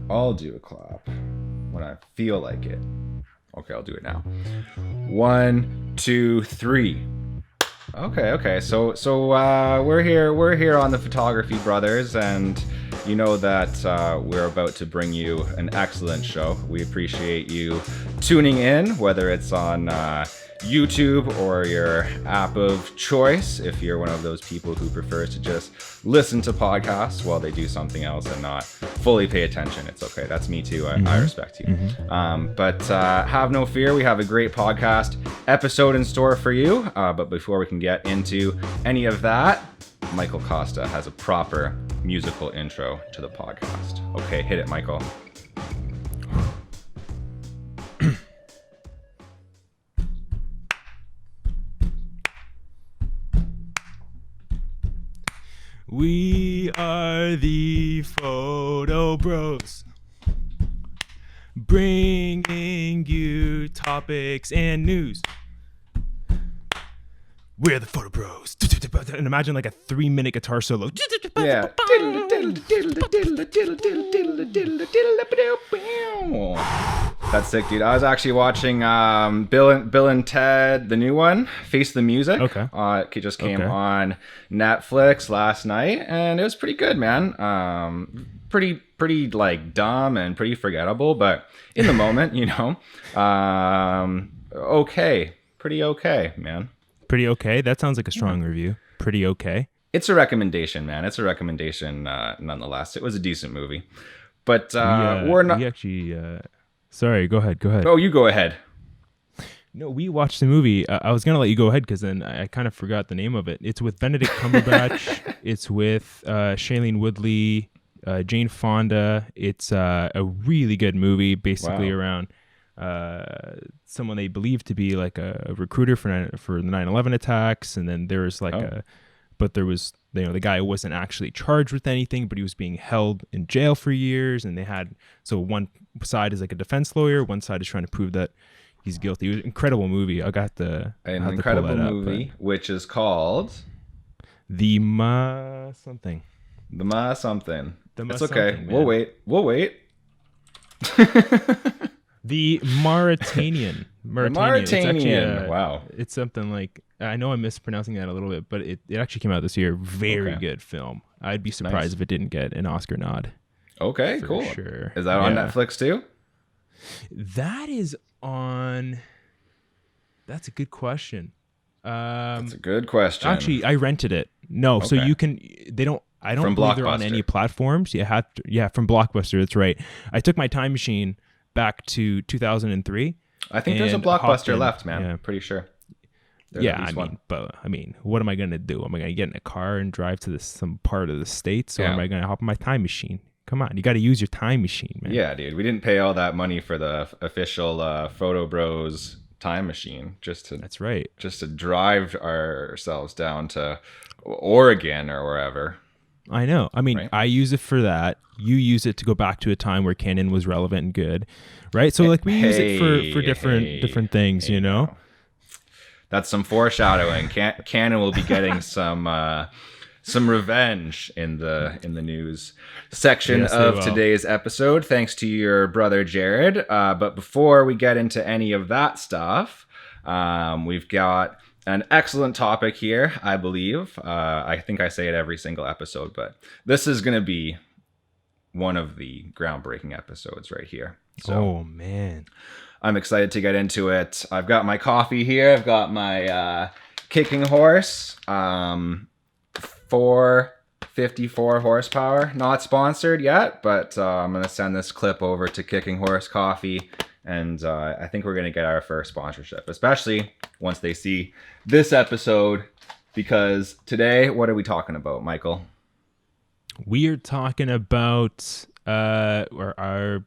I'll do a clap when I feel like it. Okay, I'll do it now. 1, 2, 3. Okay. So we're here on the Photography Brothers, and you know that we're about to bring you an excellent show. We appreciate you tuning in, whether it's on YouTube or your app of choice, if you're one of those people who prefers to just listen to podcasts while they do something else and not fully pay attention. It's okay. That's me too. I respect you. But have no fear. We have a great podcast episode in store for you. But before we can get into any of that, Michael Costa has a proper musical intro to the podcast. Okay, hit it, Michael. We are the Photo Bros, bringing you topics and news. We're the Photo Bros. And imagine like a 3-minute guitar solo. Yeah. That's sick, dude. I was actually watching Bill and Ted, the new one, Face the Music. Okay. It just came on Netflix last night, and it was pretty good, man. Pretty like dumb and pretty forgettable, but in the moment, you know, pretty okay, man. Pretty okay. That sounds like a strong review. Pretty okay. It's a recommendation, man. It's a recommendation, nonetheless. It was a decent movie, but we're not. We actually. Sorry, go ahead. Oh, you go ahead. No, we watched the movie. I was gonna let you go ahead because then I kind of forgot the name of it. It's with Benedict Cumberbatch. It's with Shailene Woodley, Jane Fonda. It's a really good movie, basically around someone they believe to be like a recruiter for the 9/11 attacks, and then there's like there was the guy wasn't actually charged with anything, but he was being held in jail for years, and they had one side is like a defense lawyer, one side is trying to prove that he's guilty. It was an incredible movie. An incredible movie, which is called The Ma something. The Ma something. It's okay. We'll wait. The Mauritanian. It's actually, wow. It's something like, I know I'm mispronouncing that a little bit, but it actually came out this year. Very good film. I'd be surprised if it didn't get an Oscar nod. Okay, cool. Sure. Is that on Netflix too? That is on. That's a good question. That's a good question. Actually, I rented it. No, so you can. I don't believe they're on any platforms. From Blockbuster. That's right. I took my time machine back to 2003. I think there's a Blockbuster left, man. Yeah. Pretty sure. I mean, what am I gonna do? Am I gonna get in a car and drive to some part of the States, or am I gonna hop on my time machine? Come on, you got to use your time machine, man. Yeah, dude. We didn't pay all that money for the official Photo Bros time machine That's right. Just to drive ourselves down to Oregon or wherever. I know. I mean, right? I use it for that. You use it to go back to a time where Canon was relevant and good, right? So like we use it for different things, you know. That's some foreshadowing. Canon will be getting some revenge in the news section of today's episode, thanks to your brother Jared. But before we get into any of that stuff, we've got an excellent topic here, I believe. I think I say it every single episode, but this is going to be one of the groundbreaking episodes right here. So, man. I'm excited to get into it. I've got my coffee here. I've got my Kicking Horse, 454 horsepower. Not sponsored yet, but I'm going to send this clip over to Kicking Horse Coffee, and I think we're going to get our first sponsorship, especially once they see this episode, because today, what are we talking about, Michael? We are talking about our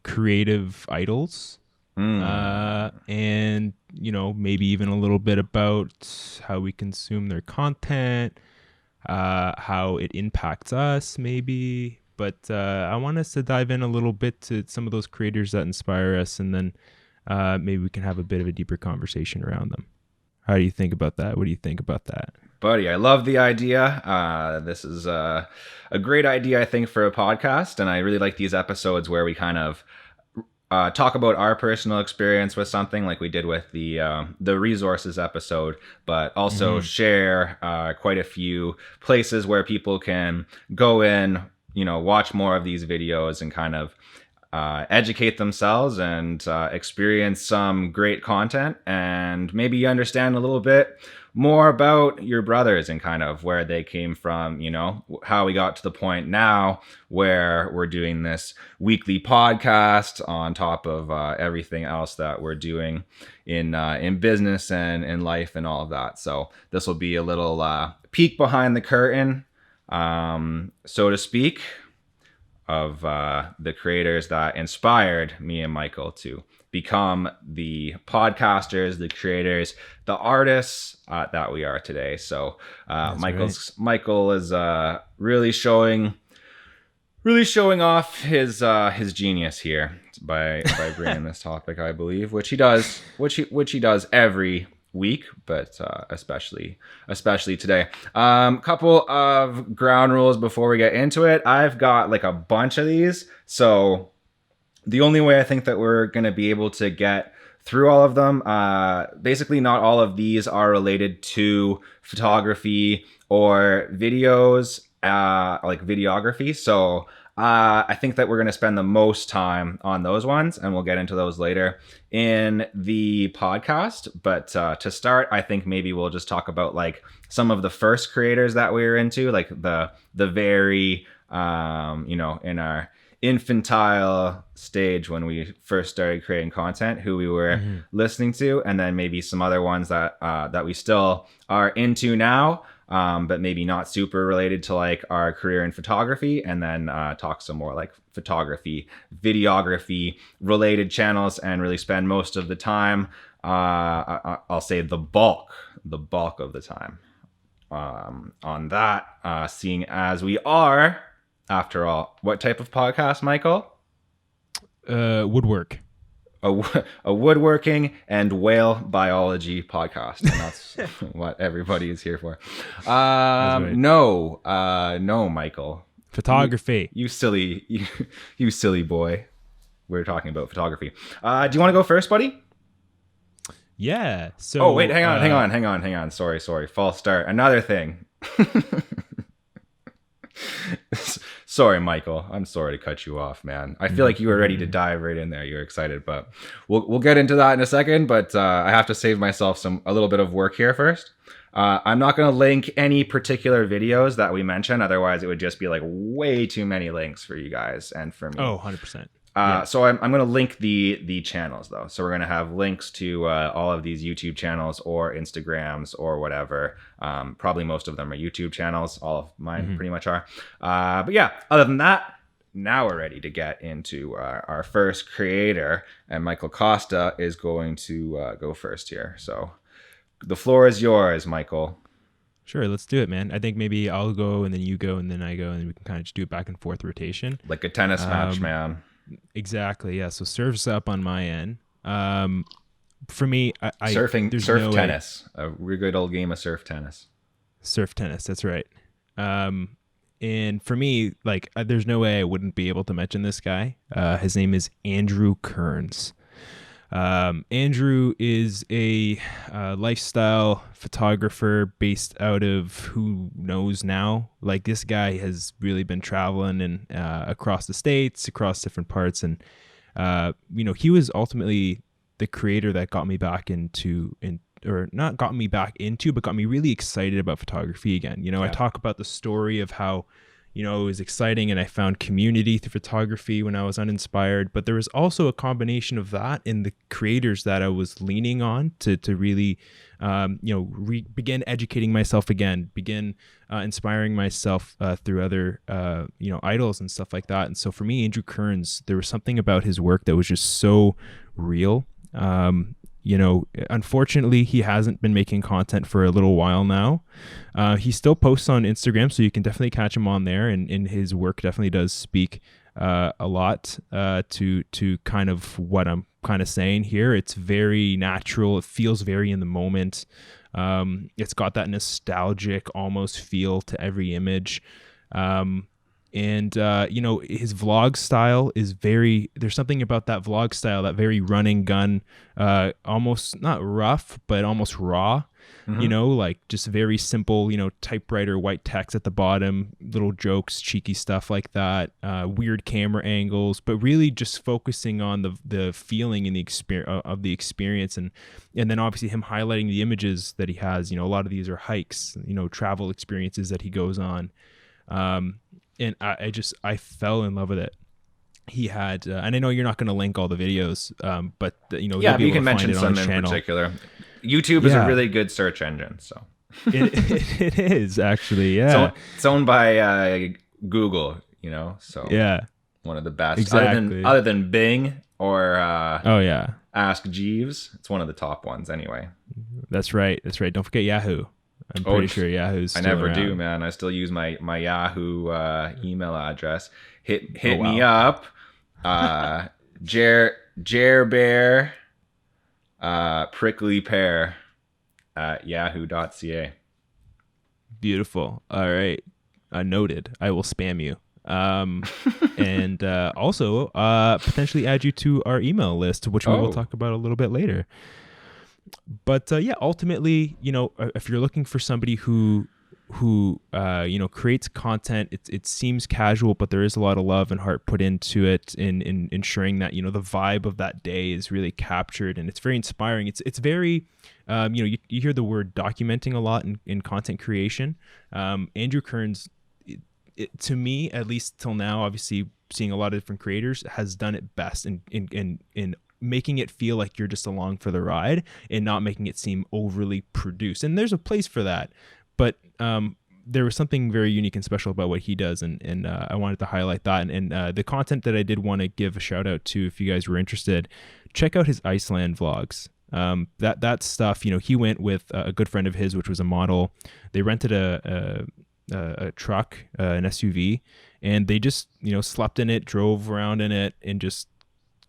creative idols, and maybe even a little bit about how we consume their content, how it impacts us maybe, but I want us to dive in a little bit to some of those creators that inspire us, and then maybe we can have a bit of a deeper conversation around them. How do you think about that? What do you think about that? Buddy, I love the idea. This is a great idea, I think, for a podcast. And I really like these episodes where we kind of talk about our personal experience with something like we did with the resources episode, but also share quite a few places where people can go in, watch more of these videos and kind of educate themselves and experience some great content, and maybe understand a little bit more about your brothers and kind of where they came from, how we got to the point now where we're doing this weekly podcast on top of everything else that we're doing in business and in life and all of that. So this will be a little peek behind the curtain, so to speak, of the creators that inspired me and Michael to become the podcasters, the creators, the artists that we are today. So Michael is really showing off his genius here by bringing this topic, I believe, which he does every week, but especially today. Couple of ground rules before we get into it. I've got like a bunch of these, so the only way I think that we're going to be able to get through all of them, basically not all of these are related to photography or videos, like videography. So I think that we're going to spend the most time on those ones, and we'll get into those later in the podcast. But to start, I think maybe we'll just talk about like some of the first creators that we were into, like the very, in our infantile stage when we first started creating content, who we were listening to, and then maybe some other ones that we still are into now, but maybe not super related to like our career in photography, and then talk some more like photography, videography related channels, and really spend most of the time, I'll say the bulk of the time on that, seeing as we are, after all, what type of podcast, Michael? Woodwork. A woodworking and whale biology podcast, and that's what everybody is here for. Right. No, Michael. Photography. You silly boy. We're talking about photography. Do you want to go first, buddy? Yeah. So. Oh wait, hang on. Sorry. False start. Another thing. Sorry, Michael. I'm sorry to cut you off, man. I feel like you were ready to dive right in there. You're excited, but we'll get into that in a second. But I have to save myself a little bit of work here first. I'm not going to link any particular videos that we mention. Otherwise, it would just be like way too many links for you guys and for me. Oh, 100%. So I'm going to link the channels though. So we're going to have links to all of these YouTube channels or Instagrams or whatever. Probably most of them are YouTube channels. All of mine pretty much are. But yeah, other than that, now we're ready to get into our first creator, and Michael Costa is going to go first here. So the floor is yours, Michael. Sure, let's do it, man. I think maybe I'll go and then you go and then I go, and we can kind of just do it back and forth rotation. Like a tennis match, man. Exactly, yeah. So serves up on my end. For me, surf tennis. A real good old game of surf tennis. Surf tennis, that's right. And for me, like, there's no way I wouldn't be able to mention this guy. His name is Andrew Kearns. Andrew is a lifestyle photographer based out of who knows now. Like, this guy has really been traveling and across the states, across different parts, and he was ultimately the creator that got me back into, or not got me back into, but got me really excited about photography again. I talk about the story of how it was exciting and I found community through photography when I was uninspired, but there was also a combination of that in the creators that I was leaning on to really, begin educating myself again, begin inspiring myself through other, idols and stuff like that. And so for me, Andrew Kearns, there was something about his work that was just so real. Unfortunately, he hasn't been making content for a little while now. He still posts on Instagram, so you can definitely catch him on there, and his work definitely does speak a lot to kind of what I'm kind of saying here. It's very natural. It feels very in the moment. It's got that nostalgic almost feel to every image. And his vlog style is there's something about that vlog style, that very run and gun, almost not rough, but almost raw, like just very simple, typewriter, white text at the bottom, little jokes, cheeky stuff like that, weird camera angles, but really just focusing on the feeling and the experience. And then obviously him highlighting the images that he has, a lot of these are hikes, travel experiences that he goes on. And I fell in love with it. He had, and I know you're not going to link all the videos, but you'll be able you can to mention find it some on his in channel. particular. YouTube is a really good search engine, so it is actually, yeah. It's owned by Google, so yeah, one of the best. Exactly. Other than Bing or Ask Jeeves, it's one of the top ones anyway. That's right. Don't forget Yahoo. I'm pretty sure Yahoo's still I never around. do, man. I still use my Yahoo email address. Hit me up. Jerbear prickly pear at yahoo.ca. Beautiful. All right. Noted. I will spam you. And also potentially add you to our email list, which we will talk about a little bit later. But ultimately, if you're looking for somebody who creates content, it seems casual, but there is a lot of love and heart put into it in ensuring that, the vibe of that day is really captured, and it's very inspiring. It's very, you hear the word documenting a lot in content creation. Andrew Kearns, to me, at least till now, obviously seeing a lot of different creators, has done it best in making it feel like you're just along for the ride and not making it seem overly produced. And there's a place for that, but there was something very unique and special about what he does, and I wanted to highlight that. And the content that I did want to give a shout out to, if you guys were interested, check out his Iceland vlogs. That stuff, he went with a good friend of his, which was a model. They rented a truck, an SUV, and they just slept in it, drove around in it, and just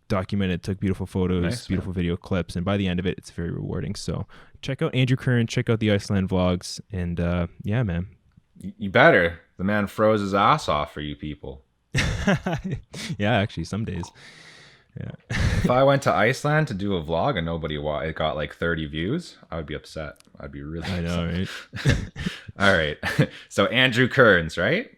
documented, took beautiful photos, beautiful video clips, and by the end of it, it's very rewarding. So check out Andrew Kearns, check out the Iceland vlogs, and yeah, man. You better. The man froze his ass off for you people. Yeah, actually, some days. Yeah. If I went to Iceland to do a vlog and it got like 30 views, I would be upset. I'd be really upset. I know, right? All right. So Andrew Kearns, right?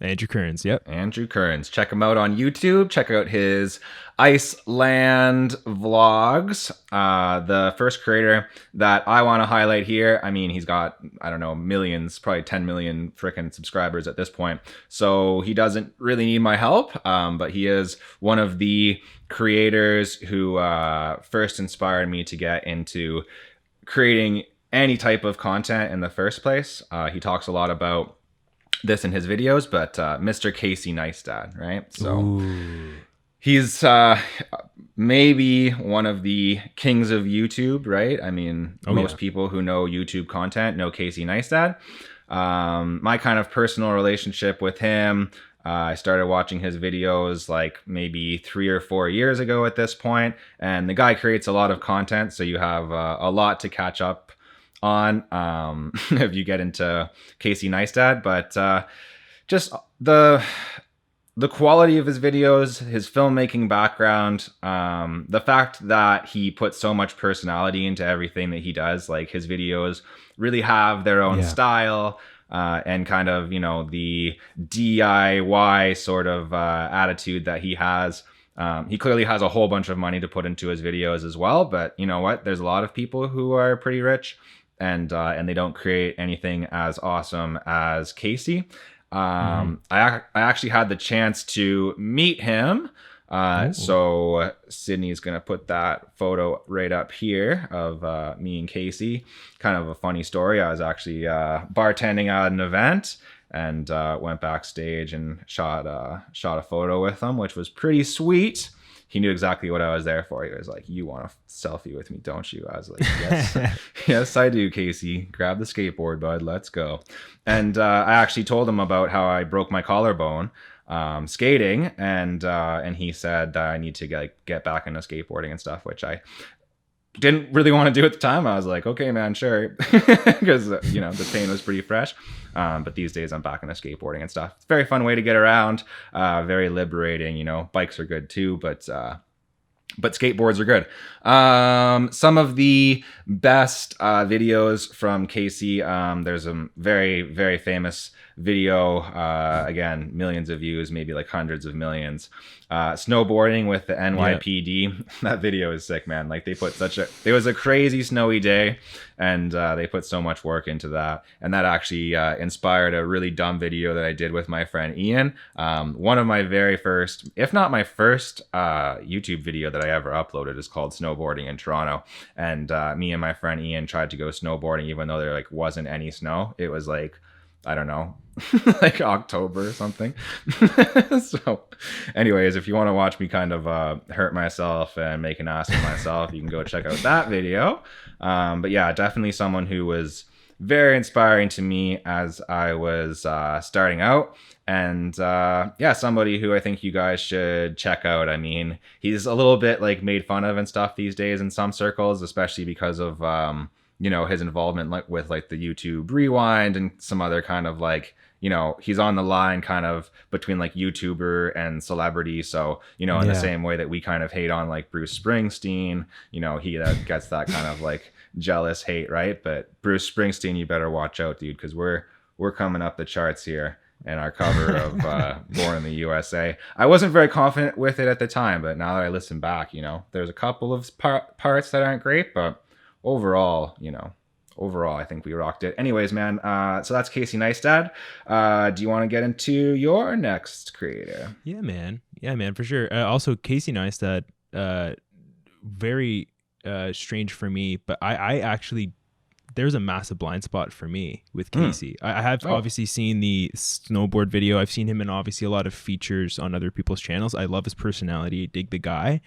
Andrew Kearns, yep. Andrew Kearns. Check him out on YouTube. Check out his Iceland vlogs. The first creator that I want to highlight here, I mean, he's got, I don't know, millions, probably 10 million freaking subscribers at this point. So he doesn't really need my help, but he is one of the creators who first inspired me to get into creating any type of content in the first place. He talks a lot about this in his videos, but Mr. Casey Neistat, right? So Ooh. He's maybe one of the kings of YouTube, right? I mean, most people who know YouTube content know Casey Neistat. My kind of personal relationship with him, I started watching his videos like maybe 3 or 4 years ago at this point, and the guy creates a lot of content, so you have a lot to catch up on if you get into Casey Neistat. But just the quality of his videos, his filmmaking background, the fact that he puts so much personality into everything that he does, like his videos really have their own style, and kind of, the DIY sort of attitude that he has. He clearly has a whole bunch of money to put into his videos as well, but you know what? There's a lot of people who are pretty rich and they don't create anything as awesome as Casey. I actually had the chance to meet him. So Sydney's going to put that photo right up here of me and Casey. Kind of a funny story. I was actually bartending at an event and went backstage and shot a photo with him, which was pretty sweet. He knew exactly what I was there for. He was like, "You want a selfie with me, don't you?" I was like, "Yes, yes, I do, Casey. Grab the skateboard, bud. Let's go." And I actually told him about how I broke my collarbone. skating, and he said that I need to get back into skateboarding and stuff, which I didn't really want to do at the time. I was like, okay, man, sure, because the pain was pretty fresh. But these days I'm back into skateboarding and stuff. It's a very fun way to get around, very liberating. Bikes are good too, but skateboards are good. Some of the best videos from Casey. There's a very, very famous video, again, millions of views, maybe like hundreds of millions. Snowboarding with the NYPD. Yeah. That video is sick, man. Like, they put it was a crazy snowy day, and they put so much work into that. And that actually inspired a really dumb video that I did with my friend Ian. One of my very first, if not my first, YouTube video that I ever uploaded is called Snowboarding in Toronto. And me and my friend Ian tried to go snowboarding even though there wasn't any snow. It was like, I don't know, like October or something. So anyways, if you want to watch me kind of hurt myself and make an ass of myself, you can go check out that video. But yeah, definitely someone who was very inspiring to me as I was starting out. And yeah, somebody who I think you guys should check out. I mean, he's a little bit made fun of and stuff these days in some circles, especially because of his involvement with the YouTube Rewind and some other kind of he's on the line kind of between YouTuber and celebrity. So, in the same way that we kind of hate on Bruce Springsteen, he gets that kind of jealous hate, right? But Bruce Springsteen, you better watch out, dude, because we're coming up the charts here. And our cover of Born in the USA. I wasn't very confident with it at the time, but now that I listen back, there's a couple of parts that aren't great, but overall, I think we rocked it. Anyways, man, so that's Casey Neistat. Do you want to get into your next creator? Yeah, man, for sure. Also, Casey Neistat, very strange for me, but I actually, there's a massive blind spot for me with Casey. I have obviously seen the snowboard video. I've seen him in obviously a lot of features on other people's channels. I love his personality, dig the guy.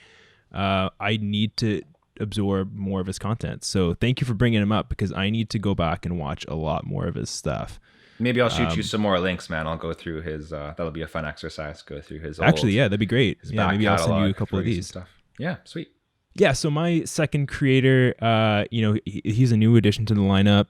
I need to absorb more of his content. So thank you for bringing him up, because I need to go back and watch a lot more of his stuff. Maybe I'll shoot you some more links, man. I'll go through his, that'll be a fun exercise. Go through his actually, yeah, that'd be great. Yeah, maybe I'll send you a couple of these stuff. Yeah, sweet. Yeah, so my second creator, he's a new addition to the lineup.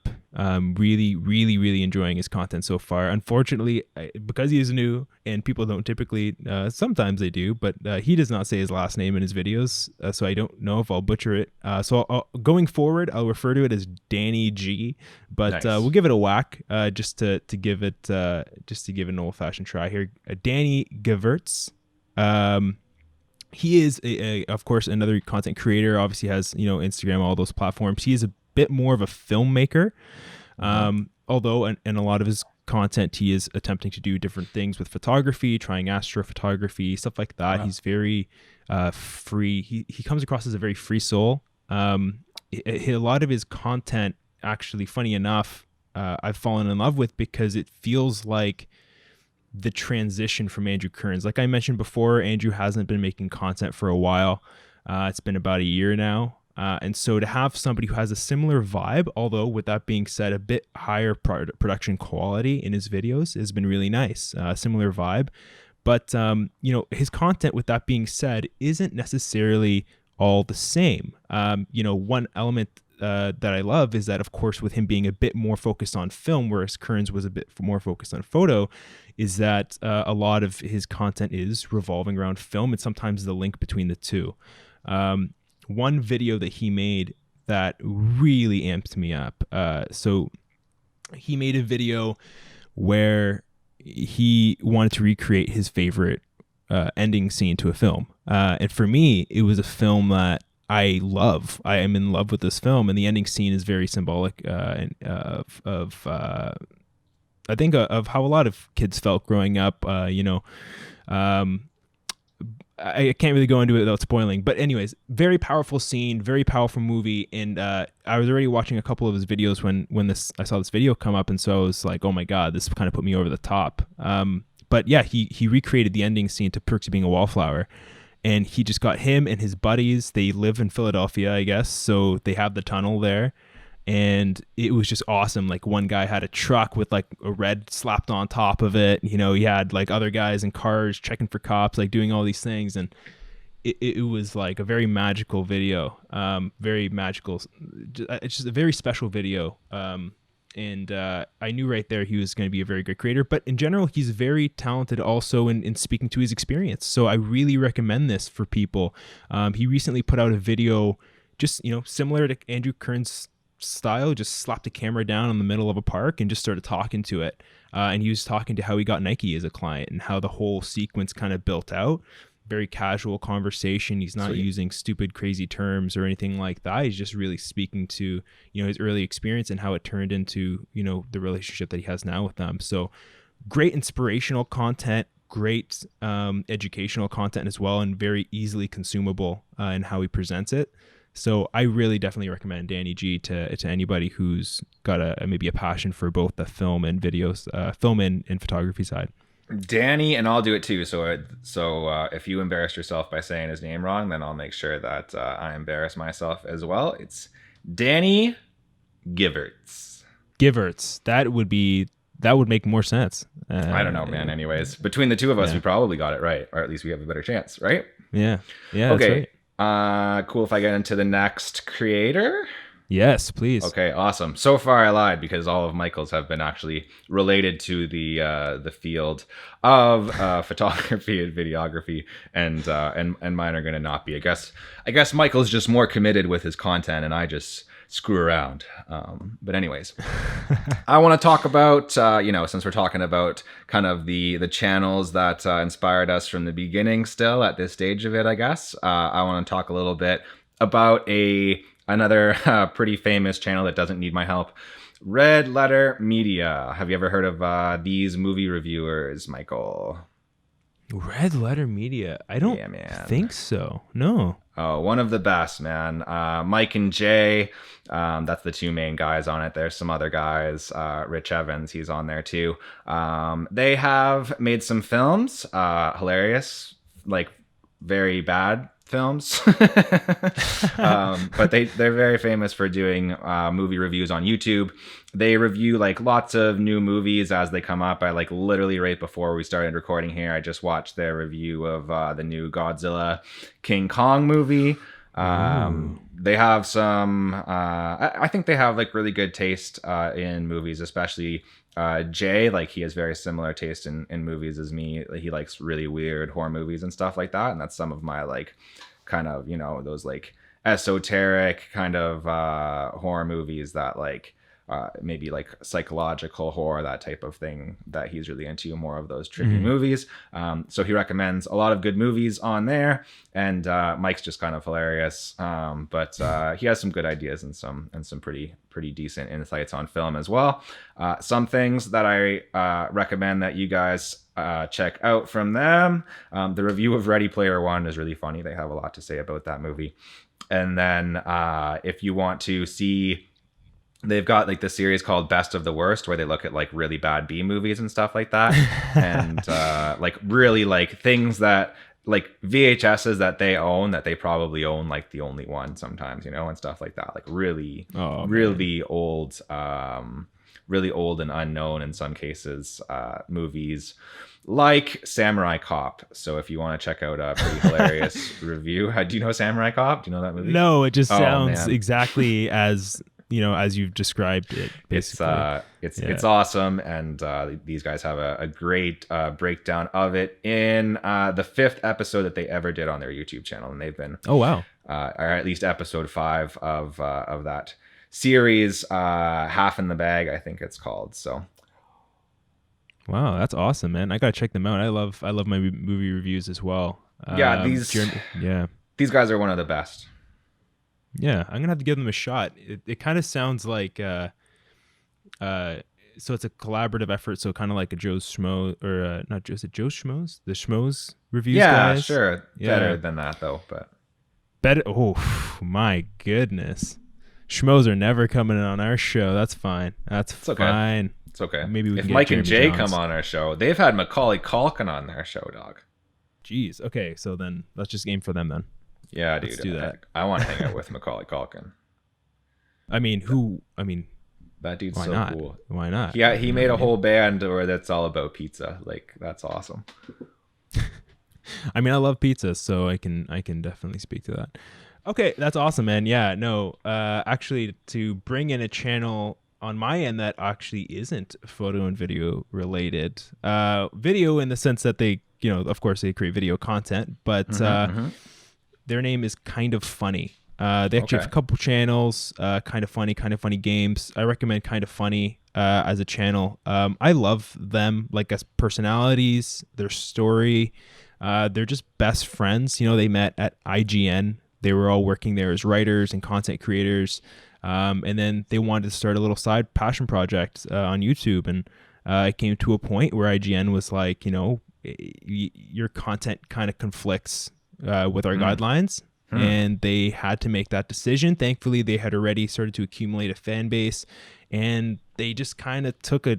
Really, really, really enjoying his content so far. Unfortunately, because he is new and people don't typically, sometimes they do, but he does not say his last name in his videos, so I don't know if I'll butcher it. So going forward, I'll refer to it as Danny G, but nice. We'll give it a whack just to give it an old-fashioned try here. Danny Givertz. He is, of course, another content creator. Obviously has, Instagram, all those platforms. He is a bit more of a filmmaker, although in a lot of his content, he is attempting to do different things with photography, trying astrophotography, stuff like that. Wow. He's very free. He comes across as a very free soul. A lot of his content, actually, funny enough, I've fallen in love with, because it feels like the transition from Andrew Kearns. Like I mentioned before, Andrew hasn't been making content for a while. It's been about a year now. And so to have somebody who has a similar vibe, although with that being said, a bit higher production quality in his videos has been really nice. Similar vibe. But, his content, with that being said, isn't necessarily all the same. One element that I love is that, of course, with him being a bit more focused on film, whereas Kearns was a bit more focused on photo, is that a lot of his content is revolving around film, and sometimes the link between the two. One video that he made that really amped me up. So he made a video where he wanted to recreate his favorite ending scene to a film. And for me, it was a film that I love. I am in love with this film, and the ending scene is very symbolic I think of how a lot of kids felt growing up. I can't really go into it without spoiling, but anyways, very powerful scene, very powerful movie, and I was already watching a couple of his videos when I saw this video come up, and so I was like, oh my god, this kind of put me over the top. But yeah, he recreated the ending scene to Perks of Being a Wallflower. And he just got him and his buddies. They live in Philadelphia, I guess. So they have the tunnel there. and it was just awesome. Like one guy had a truck with like a red slapped on top of it. You know, he had like other guys in cars checking for cops, like doing all these things, and it was like a very magical video, very magical. It's just a very special video. And I knew right there he was going to be a very good creator. But in general, he's very talented also in speaking to his experience. So I really recommend this for people. He recently put out a video just, you know, similar to Andrew Kearns' style, just slapped a camera down in the middle of a park and just started talking to it. And he was talking to how he got Nike as a client and how the whole sequence kind of built out. Very casual conversation. He's not using stupid, crazy terms or anything like that. He's just really speaking to, you know, his early experience and how it turned into, you know, the relationship that he has now with them. So great inspirational content, great educational content as well, and very easily consumable in how he presents it. So I really definitely recommend Danny G to anybody who's got maybe a passion for both the film and videos, film and photography side. Danny, and I'll do it too. So if you embarrassed yourself by saying his name wrong, then I'll make sure that I embarrass myself as well. It's Danny Givertz. Givertz. That would make more sense. I don't know, man. Anyways, between the two of us, we probably got it right, or at least we have a better chance, right? Yeah. Okay. Right. Cool. If I get into the next creator. Yes, please. Okay, awesome. So far I lied because all of Michael's have been actually related to the field of photography and videography, and mine are going to not be. I guess Michael's just more committed with his content, and I just screw around. But anyways, I want to talk about since we're talking about kind of the channels that inspired us from the beginning. Still at this stage of it, I guess I want to talk a little bit about another pretty famous channel that doesn't need my help, Red Letter Media. Have you ever heard of these movie reviewers, Michael? Red Letter Media? I don't think so. No. Oh, one of the best, man. Mike and Jay, that's the two main guys on it. There's some other guys. Rich Evans, he's on there too. They have made some films, hilarious, like very bad films. But they're very famous for doing movie reviews on YouTube. They review like lots of new movies as they come up. I like literally right before we started recording here, I just watched their review of the new Godzilla King Kong movie. They have some I think they have like really good taste in movies, especially Jay. Like he has very similar taste in movies as me. He likes really weird horror movies and stuff like that, and that's some of my like kind of, you know, those like esoteric kind of horror movies that like maybe like psychological horror, that type of thing that he's really into, more of those trippy movies. So he recommends a lot of good movies on there, and Mike's just kind of hilarious. But he has some good ideas and some pretty decent insights on film as well. Some things that I recommend that you guys check out from them. The review of Ready Player One is really funny. They have a lot to say about that movie. And then if you want to see, they've got like this series called Best of the Worst, where they look at like really bad B movies and stuff like that. And like really like things that like VHSs that they own, that they probably own like the only one sometimes, you know, and stuff like that. Like really old, really old and unknown in some cases movies like Samurai Cop. So if you want to check out a pretty hilarious review. Do you know Samurai Cop? Do you know that movie? No, it just sounds exactly as, you know, as you've described it, basically. It's awesome, and these guys have a great breakdown of it in the 5th episode that they ever did on their YouTube channel, and they've been or at least episode 5 of that series, Half in the Bag, I think it's called. So wow, that's awesome, man. I gotta check them out. I love my movie reviews as well. These guys are one of the best. Yeah, I'm gonna have to give them a shot. It kind of sounds like so it's a collaborative effort, so kind of like a Joe Schmo, or not Joe, is it Joe Schmoes? The Schmoes reviews guys? Yeah, sure. Yeah. Better than that though, but better. Oh my goodness, Schmoes are never coming on our show. That's fine. It's fine. Okay. It's okay. Maybe we can if get Mike Jeremy and Jay Johns. come on our show, they've had Macaulay Culkin on their show, dog. Jeez. Okay, so then let's just aim for them then. Yeah, dude. Let's do that. I want to hang out with Macaulay Culkin. I mean, That dude's why so not? cool. Why not? Yeah, he You know made what a I mean? whole band where that's all about pizza. Like, that's awesome. I mean, I love pizza, so I can definitely speak to that. Okay, that's awesome, man. Yeah, no, actually, to bring in a channel on my end that actually isn't photo and video related, video in the sense that they, of course, they create video content, but their name is Kind of Funny. They actually have Okay. a couple channels, Kind of funny games. I recommend Kind of Funny as a channel. I love them like as personalities, their story. They're just best friends. They met at IGN. They were all working there as writers and content creators. And then they wanted to start a little side passion project on YouTube. And it came to a point where IGN was like, your content kind of conflicts with our guidelines. And they had to make that decision. Thankfully, they had already started to accumulate a fan base, and they just kind of took a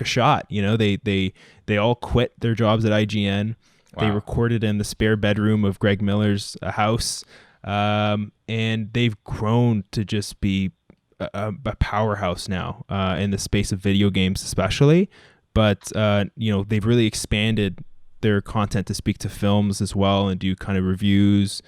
shot. They all quit their jobs at IGN. They Wow. recorded in the spare bedroom of Greg Miller's house, and they've grown to just be a powerhouse now in the space of video games, especially. But they've really expanded their content to speak to films as well and do kind of reviews.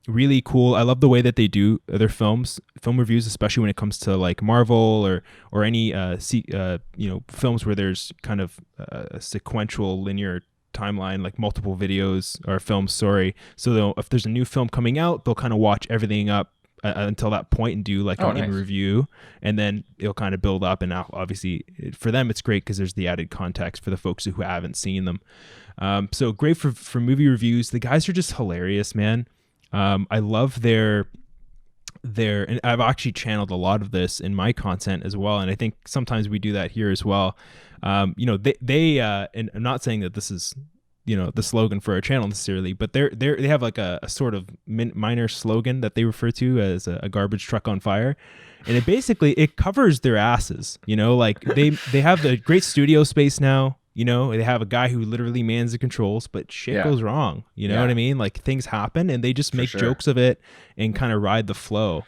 Really cool. I love the way that they do their film reviews, especially when it comes to like Marvel or any films where there's kind of a sequential linear timeline, like multiple videos or films. Sorry. So if there's a new film coming out, they'll kind of watch everything up until that point and do like an in review, and then it'll kind of build up. And now, obviously, for them, it's great because there's the added context for the folks who haven't seen them. So great for movie reviews. The guys are just hilarious, man. I love their and I've actually channeled a lot of this in my content as well, and I think sometimes we do that here as well. They and I'm not saying that this is the slogan for our channel necessarily, but they have like a sort of minor slogan that they refer to as a garbage truck on fire, and it covers their asses. Like they have the great studio space now. They have a guy who literally mans the controls, but shit goes wrong. You know what I mean? Like things happen, and they just make jokes of it and kind of ride the flow.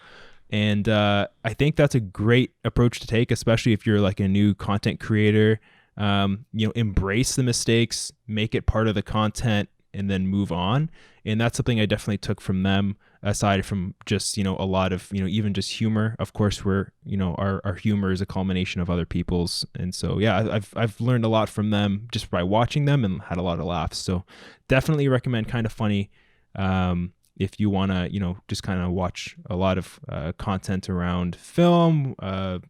And I think that's a great approach to take, especially if you're like a new content creator. Embrace the mistakes, make it part of the content, and then move on. And that's something I definitely took from them, aside from just, a lot of, even just humor. Of course, our humor is a culmination of other people's. And so, yeah, I've learned a lot from them just by watching them and had a lot of laughs. So definitely recommend Kind of Funny. If you want to, just kind of watch a lot of content around film,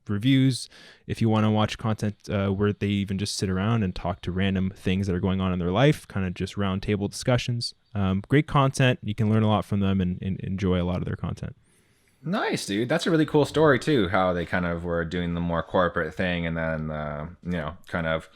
reviews. If you want to watch content where they even just sit around and talk to random things that are going on in their life, kind of just round table discussions. Great content. You can learn a lot from them and enjoy a lot of their content. Nice, dude. That's a really cool story too. How they kind of were doing the more corporate thing, and then kind of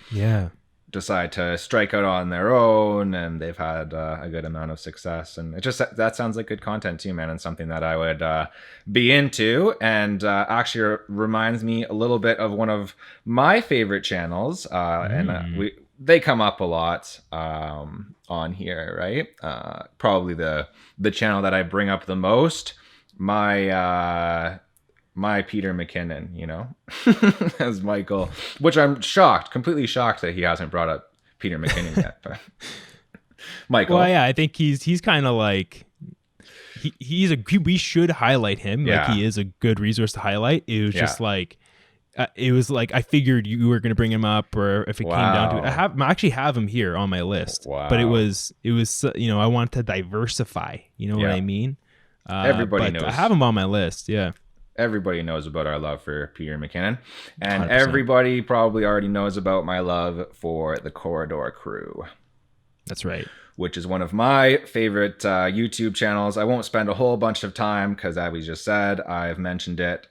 decide to strike out on their own, and they've had a good amount of success. And that sounds like good content too, man, and something that I would be into. And actually reminds me a little bit of one of my favorite channels, and they come up a lot on here, right? Probably the channel that I bring up the most. My Peter McKinnon, as Michael, which I'm completely shocked that he hasn't brought up Peter McKinnon yet. But Michael, well, yeah, I think he's kind of like we should highlight him. Yeah. Like he is a good resource to highlight. It was just like I figured you were gonna bring him up, or if it came down to it, I actually have him here on my list. Wow. But it was I wanted to diversify. You know what I mean? Everybody knows. I have him on my list. Yeah. Everybody knows about our love for Peter McKinnon, and 100%. Everybody probably already knows about my love for the Corridor Crew. That's right. Which is one of my favorite YouTube channels. I won't spend a whole bunch of time because, as we just said, I've mentioned it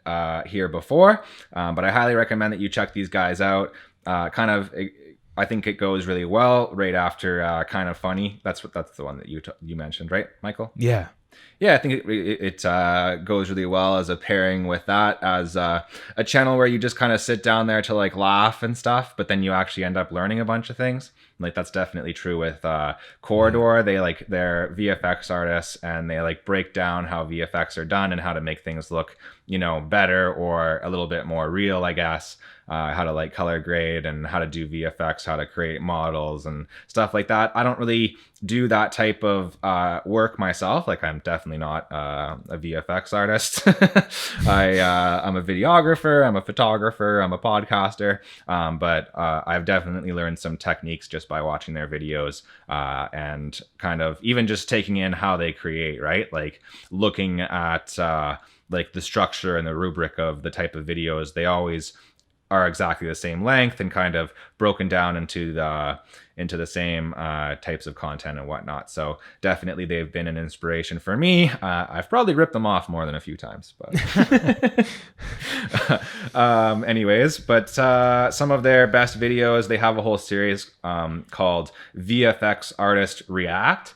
here before, but I highly recommend that you check these guys out. I think it goes really well right after Kind of Funny. That's the one that you mentioned, right, Michael? Yeah. Yeah, I think it goes really well as a pairing with that, as a channel where you just kind of sit down there to like laugh and stuff, but then you actually end up learning a bunch of things. Like that's definitely true with Corridor. They like they're VFX artists, and they like break down how VFX are done and how to make things look, better or a little bit more real, I guess. How to like color grade and how to do VFX, how to create models and stuff like that. I don't really do that type of work myself. Like I'm definitely not a VFX artist. I'm a videographer, I'm a photographer, I'm a podcaster, but I've definitely learned some techniques just by watching their videos and kind of even just taking in how they create, right? Like looking at like the structure and the rubric of the type of videos. They always are exactly the same length and kind of broken down into the same types of content and whatnot. So definitely they've been an inspiration for me. I've probably ripped them off more than a few times, but anyways, but some of their best videos, they have a whole series called VFX Artist React,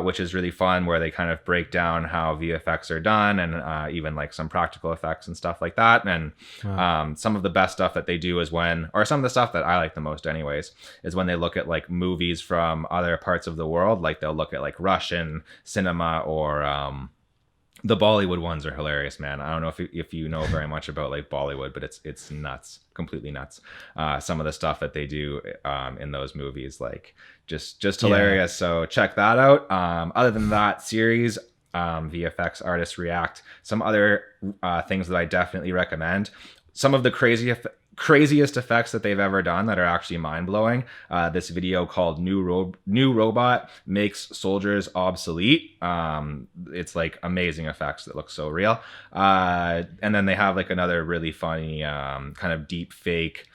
which is really fun, where they kind of break down how VFX are done and even like some practical effects and stuff like that. And some of the best stuff that they do is or some of the stuff that I like the most anyways, is when they look at like movies from other parts of the world. Like they'll look at like Russian cinema or the Bollywood ones are hilarious, man. I don't know if you know very much about like Bollywood, but it's nuts, completely nuts. Some of the stuff that they do in those movies, like just hilarious. So check that out. Other than that series, VFX Artists React, some other things that I definitely recommend. Some of the craziest effects that they've ever done that are actually mind-blowing. This video called New Robot Makes Soldiers Obsolete. It's like amazing effects that look so real. And then they have like another really funny kind of deep fake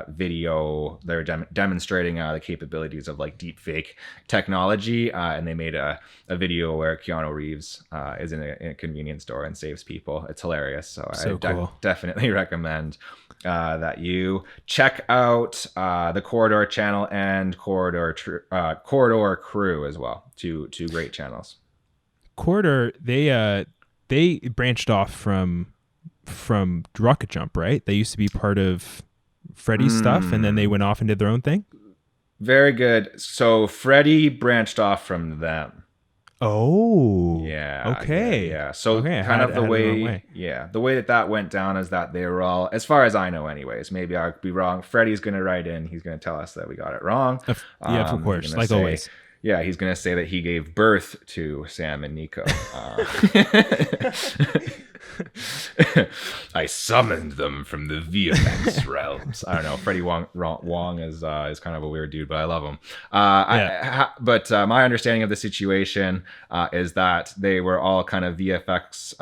video. They're demonstrating the capabilities of like deep fake technology, and they made a video where Keanu Reeves is in a convenience store and saves people. It's hilarious. So I definitely recommend that you check out the Corridor channel and Corridor Crew as well. Two great channels. Corridor, they branched off from Rocket Jump, right? They used to be part of Freddy's stuff, and then they went off and did their own thing. Very good. So Freddy branched off from them. Oh, yeah. Okay. Yeah. So kind of the way that went down is that they were all, as far as I know anyways, maybe I'll be wrong. Freddy's going to write in. He's going to tell us that we got it wrong. Yeah, of course. Like always. Yeah, he's going to say that he gave birth to Sam and Nico. I summoned them from the VFX realms. I don't know. Freddie Wong is kind of a weird dude, but I love him. But my understanding of the situation is that they were all kind of VFX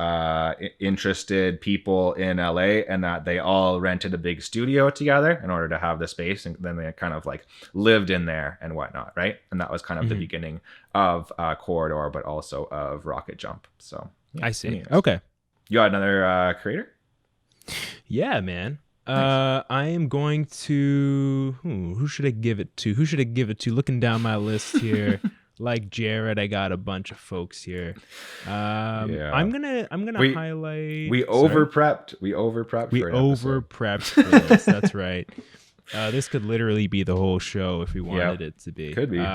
interested people in LA, and that they all rented a big studio together in order to have the space, and then they kind of like lived in there and whatnot, right? And that was kind of the beginning of Corridor, but also of Rocket Jump. So I see. Anyways. Okay. You got another creator? Yeah, man. Nice. I am going to... who should I give it to? Looking down my list here, like Jared, I got a bunch of folks here. I'm gonna highlight. We over prepped. We over prepped for this. That's right. This could literally be the whole show if we wanted it to be. Could be.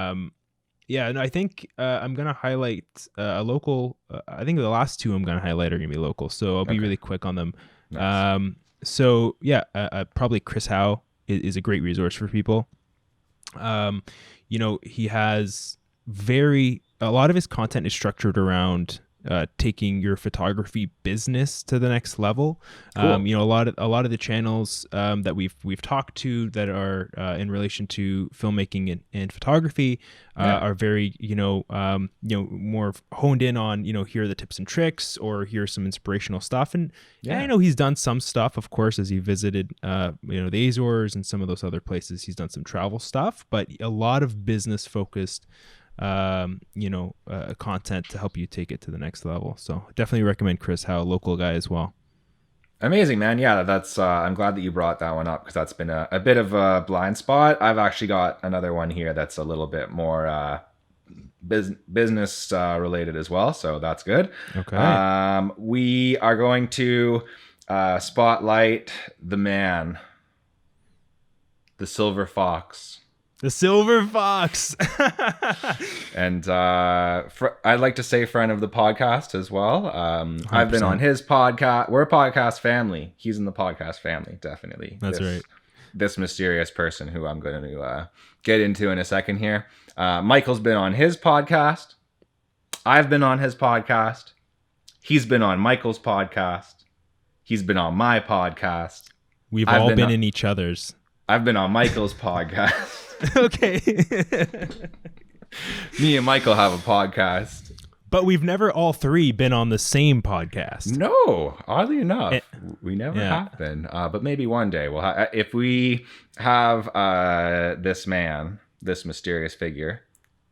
Yeah, no, I think I'm going to highlight a local. I think the last two I'm going to highlight are going to be local, so I'll be really quick on them. Nice. Probably Chris Howe is a great resource for people. He has a lot of his content is structured around taking your photography business to the next level. Cool. A lot of the channels that we've talked to that are in relation to filmmaking and photography are very more honed in on here are the tips and tricks, or here's some inspirational stuff. And I know he's done some stuff, of course, as he visited the Azores and some of those other places. He's done some travel stuff, but a lot of business focused content to help you take it to the next level. So definitely recommend Chris Howe, local guy as well. Amazing, man. Yeah, that's I'm glad that you brought that one up, because that's been a bit of a blind spot. I've actually got another one here that's a little bit more business related as well, so that's good. Okay. We are going to spotlight the man, the silver fox. The silver fox. And I'd like to say friend of the podcast as well. I've been on his podcast. We're a podcast family. He's in the podcast family, definitely. That's right. This mysterious person who I'm going to get into in a second here. Michael's been on his podcast. I've been on his podcast. He's been on Michael's podcast. He's been on my podcast. We've all been in each other's. I've been on Michael's podcast. Okay. Me and Michael have a podcast. But we've never all three been on the same podcast. No, oddly enough, we never have been. But maybe one day we'll if we have this man, this mysterious figure,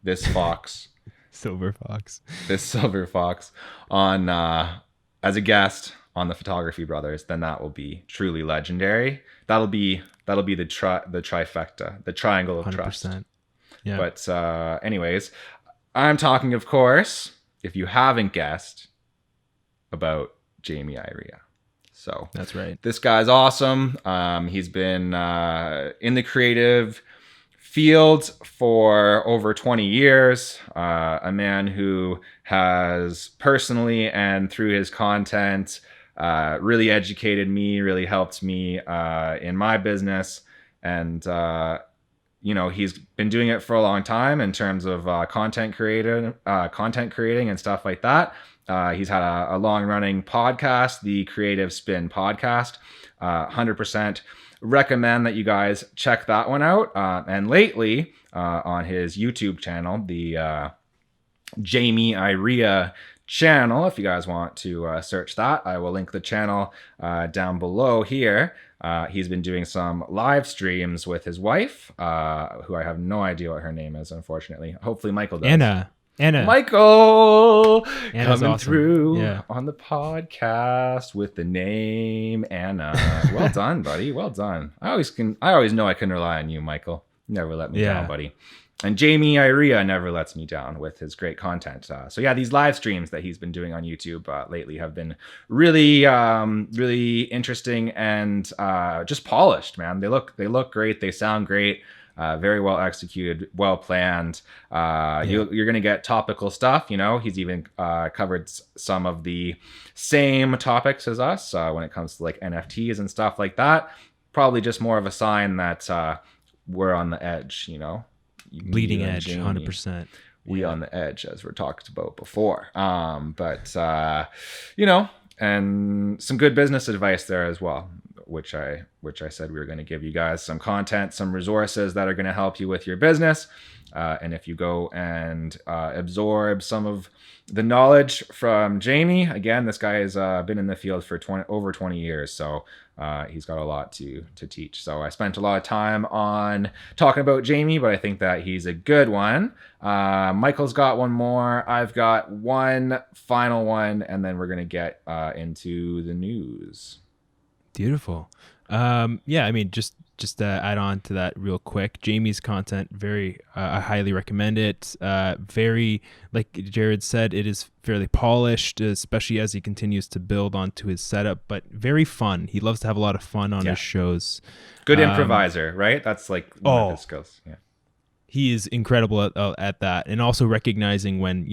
this fox, silver fox, this silver fox on as a guest on the Photography Brothers, then that will be truly legendary. That'll be the trifecta, the triangle of 100%. Trust. Yeah. But anyways, I'm talking, of course, if you haven't guessed, about Jamie Iria. So that's right. This guy's awesome. He's been in the creative field for over 20 years. A man who has personally and through his content really educated me, really helped me in my business. And he's been doing it for a long time in terms of content creating and stuff like that. He's had a long-running podcast, the Creative Spin Podcast. 100% recommend that you guys check that one out. And lately, on his YouTube channel, the Jamie Iria channel, if you guys want to search that, I will link the channel down below here. He's been doing some live streams with his wife, who I have no idea what her name is, unfortunately. Hopefully Michael does. Anna. Michael Anna's coming awesome. through on the podcast with the name Anna. Well done, buddy. Well done. I always know I can rely on you, Michael. Never let me down, buddy. And Jamie Iria never lets me down with his great content. So yeah, these live streams that he's been doing on YouTube lately have been really, really interesting and just polished, man. They look great. They sound great. Very well executed, well planned. You're gonna get topical stuff. He's even covered some of the same topics as us when it comes to like NFTs and stuff like that. Probably just more of a sign that we're on the edge. Bleeding edge, 100%. We on the edge, as we're talked about before. But and some good business advice there as well, which I said we were going to give you guys some content, some resources that are going to help you with your business. And if you go and absorb some of the knowledge from Jamie, again, this guy has been in the field for over 20 years. So he's got a lot to teach. So I spent a lot of time on talking about Jamie, but I think that he's a good one. Michael's got one more. I've got one final one, and then we're going to get into the news. Beautiful. Just to add on to that real quick, Jamie's content, I highly recommend it. Very, like Jared said, it is fairly polished, especially as he continues to build onto his setup, but very fun. He loves to have a lot of fun on his shows. Good improviser, right? That's like one of his skills. Yeah. He is incredible at that, and also recognizing when,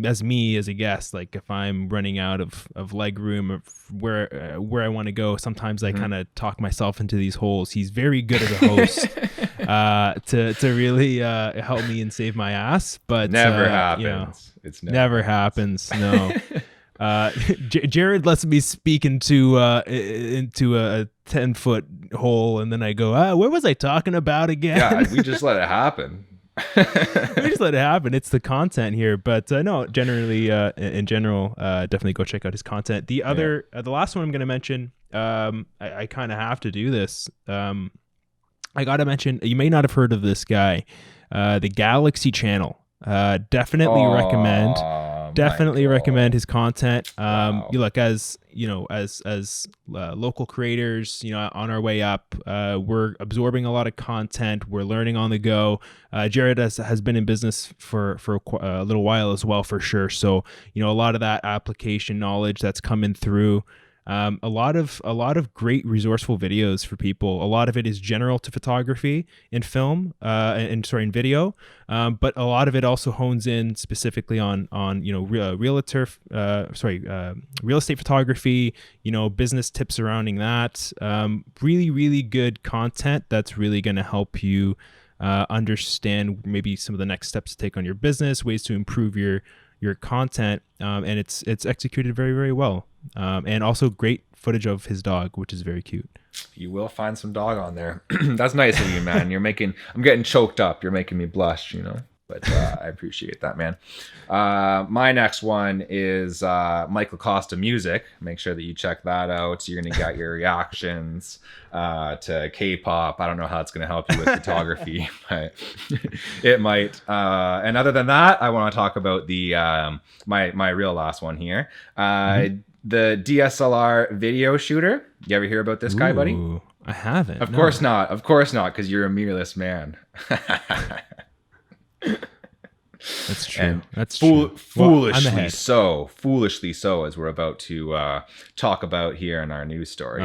as me as a guest, like if I'm running out of leg room or where I want to go, sometimes I kind of talk myself into these holes. He's very good as a host to really help me and save my ass. But never happens. It's never happens. No. Jared lets me speak into a 10-foot hole, and then I go, where was I talking about again? Yeah, we just let it happen. We just let it happen. It's the content here, but no, generally, in general, definitely go check out his content. The last one I'm going to mention, I kind of have to do this. I got to mention, you may not have heard of this guy, the Galaxy Channel. Definitely recommend. Definitely Michael. recommend his content. Wow. You look, as you know, as local creators, you know, on our way up, we're absorbing a lot of content. We're learning on the go. Jared has been in business for a little while as well, for sure. So, you know, a lot of that application knowledge that's coming through. A lot of great resourceful videos for people. A lot of it is general to photography and film, in video, but a lot of it also hones in specifically on you know real estate photography. You know, business tips surrounding that. Really good content that's really going to help you understand maybe some of the next steps to take on your business, ways to improve your content, and it's executed very well, and also great footage of his dog, which is very cute. You will find some dog on there. That's nice of you, man. I'm getting choked up. You're making me blush, you know, but I appreciate that, man. My next one is Michael Costa Music. Make sure that you check that out. You're going to get your reactions to K-pop. I don't know how it's going to help you with photography, but it might. And other than that, I want to talk about the my real last one here. The DSLR video shooter. You ever hear about this guy, buddy? I haven't. Of course not, because you're a mirrorless man. That's true. And that's true. Foolishly so, as we're about to talk about here in our news story.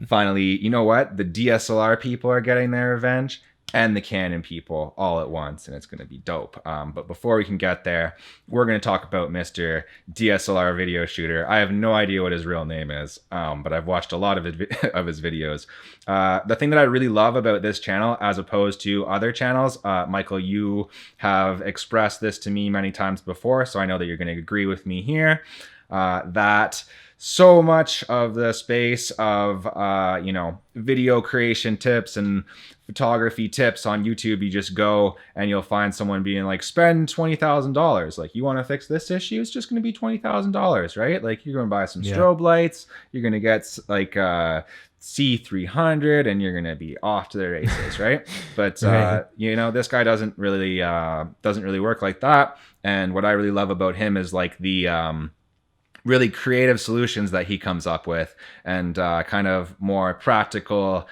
Finally, you know what? The DSLR people are getting their revenge, and the Canon people all at once, and it's going to be dope. But before we can get there, we're going to talk about Mr. DSLR video shooter. I have no idea what his real name is, but I've watched a lot of his videos. The thing that I really love about this channel, as opposed to other channels, Michael, you have expressed this to me many times before, so I know that you're going to agree with me here, that so much of the space of video creation tips and photography tips on YouTube, you just go and you'll find someone being like, spend $20,000. Like, you want to fix this issue? It's just going to be $20,000, right? Like, you're going to buy some strobe lights. You're going to get like C300, and you're going to be off to the races, right? But this guy doesn't really work like that. And what I really love about him is like the really creative solutions that he comes up with, and kind of more practical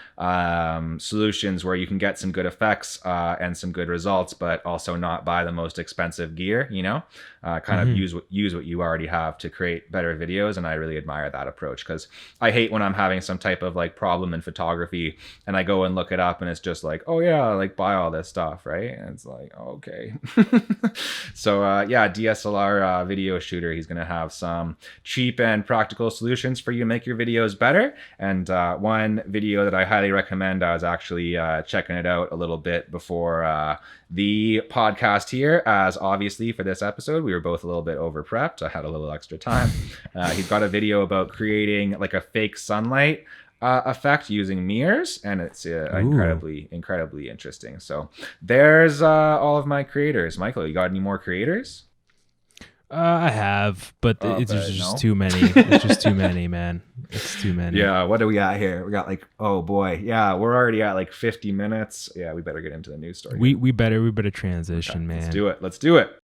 solutions where you can get some good effects and some good results, but also not buy the most expensive gear, you know, kind of use what you already have to create better videos. And I really admire that approach, because I hate when I'm having some type of like problem in photography and I go and look it up and it's just like, oh yeah, like buy all this stuff, right? And it's like, okay. So DSLR video shooter, he's gonna have some cheap and practical solutions for you to make your videos better. And one video that I highly recommend, I was actually checking it out a little bit before the podcast here, as obviously for this episode we were both a little bit over prepped. I had a little extra time. He's got a video about creating like a fake sunlight effect using mirrors, and it's incredibly interesting. So there's all of my creators. Michael, you got any more creators? I have, but it's just too many. It's just too many, man. It's too many. Yeah, what do we got here? We got like, oh boy, yeah, we're already at like 50 minutes. Yeah, we better get into the news story. We better transition, man. Let's do it.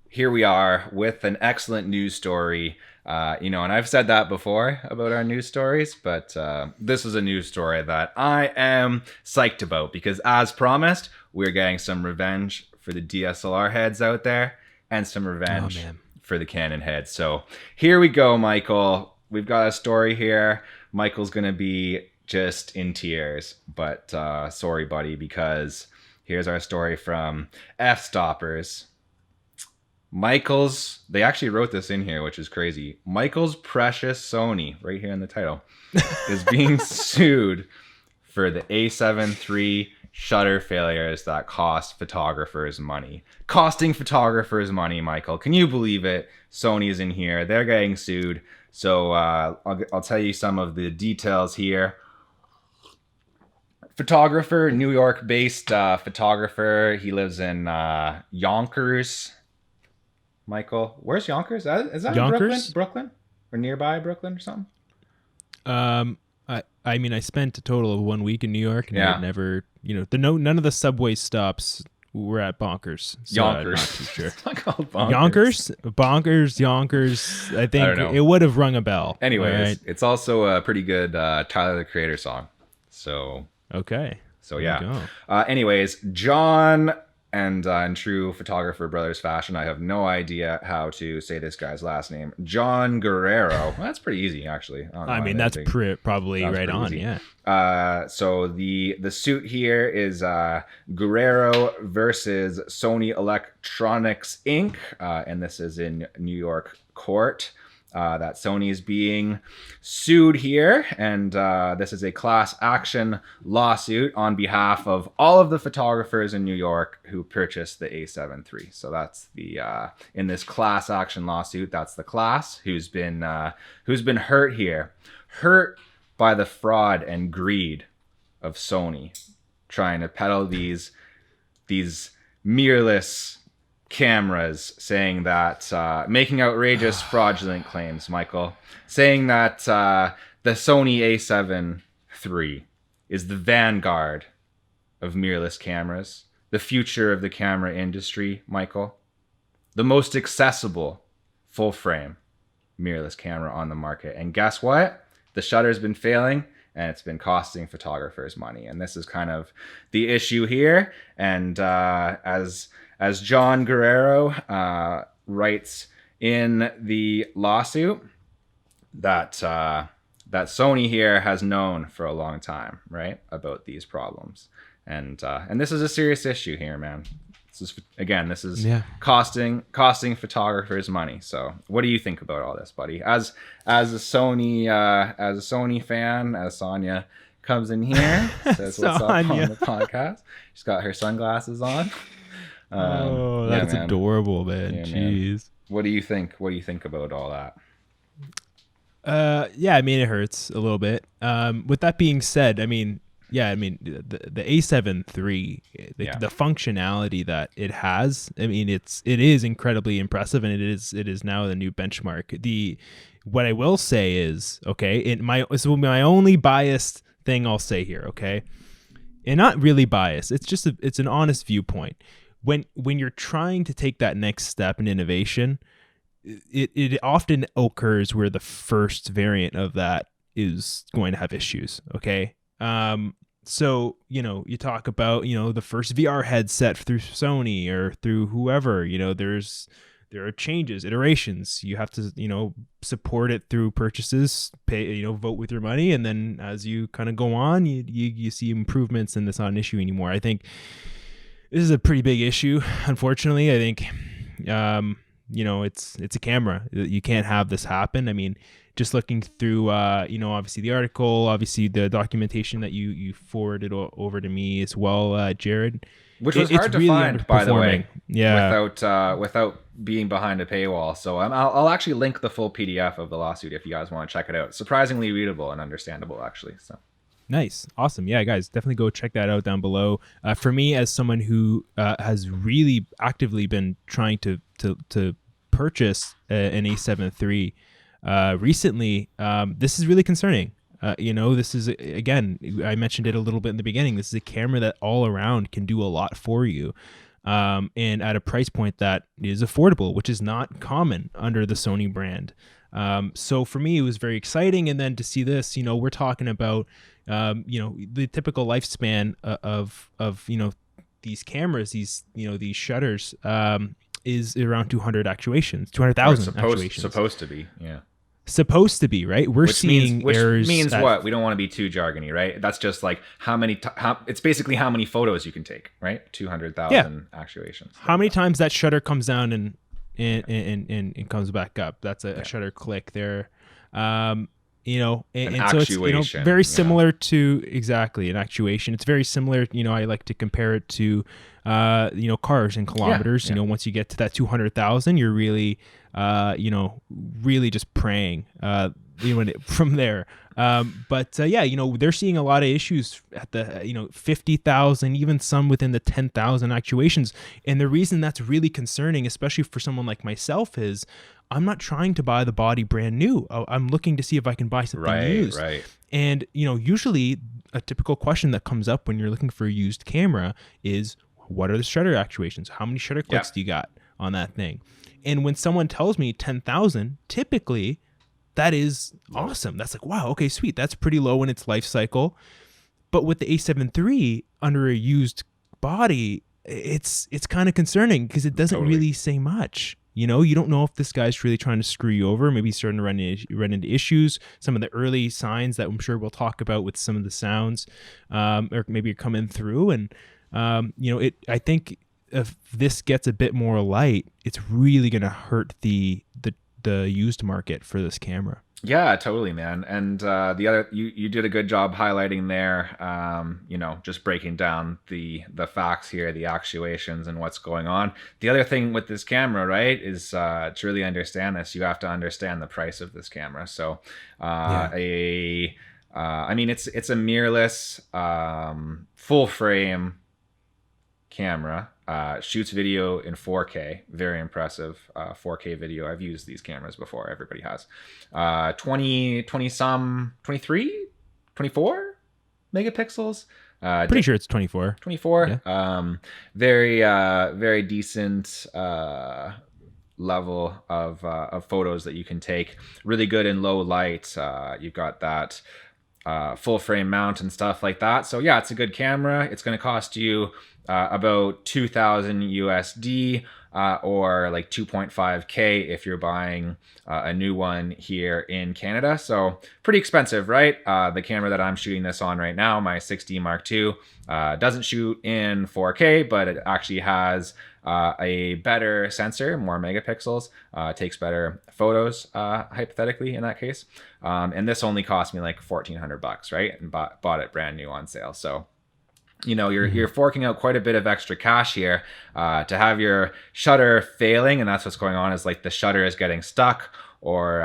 Here we are with an excellent news story. And I've said that before about our news stories, but this is a news story that I am psyched about, because as promised, we're getting some revenge for the DSLR heads out there, and some revenge for the Canon heads. So here we go, Michael. We've got a story here. Michael's going to be just in tears, but sorry, buddy, because here's our story from F-Stoppers. They actually wrote this in here, which is crazy. Michael's precious Sony, right here in the title, is being sued for the A7iii shutter failures that cost photographers money. Costing photographers money, Michael. Can you believe it? Sony's in here. They're getting sued. So I'll tell you some of the details here. Photographer, New York-based photographer. He lives in Yonkers. Michael, where's Yonkers? Is that Yonkers? Brooklyn? Or nearby Brooklyn or something? I mean, I spent a total of 1 week in New York, and Yeah. I'd never, none of the subway stops were at Bonkers. So I'm Yonkers. not too sure. It's not called Bonkers. Yonkers. I I think don't know. it would have rung a bell. Anyways, All right? it's also a pretty good Tyler the Creator song. So Okay. So There you yeah. go. Anyways, John, and in true photographer brothers fashion, I have no idea how to say this guy's last name. John Guerrero. Well, that's pretty easy, actually. I mean, that's probably That's right pretty on. easy. Yeah. So the suit here is Guerrero versus Sony Electronics Inc. And this is in New York court. That Sony is being sued here, and this is a class action lawsuit on behalf of all of the photographers in New York who purchased the A7 III. So that's the in this class action lawsuit, that's the class who's been hurt here, hurt by the fraud and greed of Sony, trying to peddle these mirrorless cameras, saying that making outrageous fraudulent claims, Michael, saying that the Sony A7 III is the vanguard of mirrorless cameras, the future of the camera industry, Michael, the most accessible full frame mirrorless camera on the market. And guess what? The shutter's been failing, and it's been costing photographers money. And this is kind of the issue here. And as John Guerrero writes in the lawsuit, that Sony here has known for a long time, right, about these problems, and this is a serious issue here, man. This is costing photographers money. So, what do you think about all this, buddy? As a Sony fan, as Sonia comes in here, says what's up on the podcast. She's got her sunglasses on. That's adorable, man. Yeah, Jeez. Man. What do you think? What do you think about all that? Yeah, I mean, it hurts a little bit. With that being said, I mean, the A7 III, the functionality that it has, I mean, it is incredibly impressive, and it is now the new benchmark. What I will say is, okay, this will be my only biased thing I'll say here, okay, and not really biased. It's just it's an honest viewpoint. When you're trying to take that next step in innovation, it often occurs where the first variant of that is going to have issues. Okay. So, you talk about, the first VR headset through Sony or through whoever, there are changes, iterations. You have to, support it through purchases, pay, vote with your money. And then as you kind of go on, you see improvements, and that's not an issue anymore. I think this is a pretty big issue. Unfortunately, I think, it's a camera. You can't have this happen. I mean, just looking through, obviously the article, obviously the documentation that you forwarded over to me as well, Jared. Which was hard to really find, by the way, yeah, without being behind a paywall. So I'll actually link the full PDF of the lawsuit if you guys want to check it out. Surprisingly readable and understandable, actually. So. Nice. Awesome. Yeah, guys, definitely go check that out down below. For me, as someone who has really actively been trying to purchase an A7 III recently, this is really concerning. This is, again, I mentioned it a little bit in the beginning. This is a camera that all around can do a lot for you. And at a price point that is affordable, which is not common under the Sony brand. So for me, it was very exciting. And then to see this, we're talking about, the typical lifespan of these cameras, these shutters, is around 200 actuations, 200,000 actuations. Supposed to be, yeah. Supposed to be, right? Which seeing errors. Which means what? We don't want to be too jargony, right? That's just like it's basically how many photos you can take, right? 200,000 actuations. How many times that shutter comes down and comes back up? That's a shutter click there. And so it's very similar to exactly an actuation. It's very similar. I like to compare it to cars and kilometers. Once you get to that 200,000, you're really really just praying from there. But yeah, they're seeing a lot of issues at the 50,000, even some within the 10,000 actuations. And the reason that's really concerning, especially for someone like myself, is I'm not trying to buy the body brand new. I'm looking to see if I can buy something used. Right. And usually a typical question that comes up when you're looking for a used camera is, what are the shutter actuations? How many shutter clicks do you got on that thing? And when someone tells me 10,000, typically that is awesome. That's like, wow, okay, sweet. That's pretty low in its life cycle. But with the A7 III under a used body, it's kind of concerning because it doesn't really say much. You don't know if this guy's really trying to screw you over. Maybe he's starting to run into issues. Some of the early signs that I'm sure we'll talk about with some of the sounds, or maybe you're coming through. And I think if this gets a bit more light, it's really going to hurt the used market for this camera. Yeah, totally, man. And the other, you did a good job highlighting there, just breaking down the facts here, the actuations and what's going on. The other thing with this camera, right, is to really understand this, you have to understand the price of this camera. So it's a mirrorless, full frame camera. Shoots video in 4K, very impressive 4K video. I've used these cameras before, everybody has. 23, 24 megapixels. Pretty sure it's 24. 24. Yeah. Very decent level of photos that you can take. Really good in low light. You've got that full frame mount and stuff like that. So yeah, it's a good camera. It's going to cost you about 2,000 USD or like 2.5K if you're buying a new one here in Canada. So pretty expensive, right? The camera that I'm shooting this on right now, my 6D Mark II, doesn't shoot in 4K, but it actually has a better sensor, more megapixels, takes better photos, hypothetically in that case. And this only cost me like $1,400, right? And bought it brand new on sale. So you're forking out quite a bit of extra cash here to have your shutter failing, and that's what's going on, is like the shutter is getting stuck or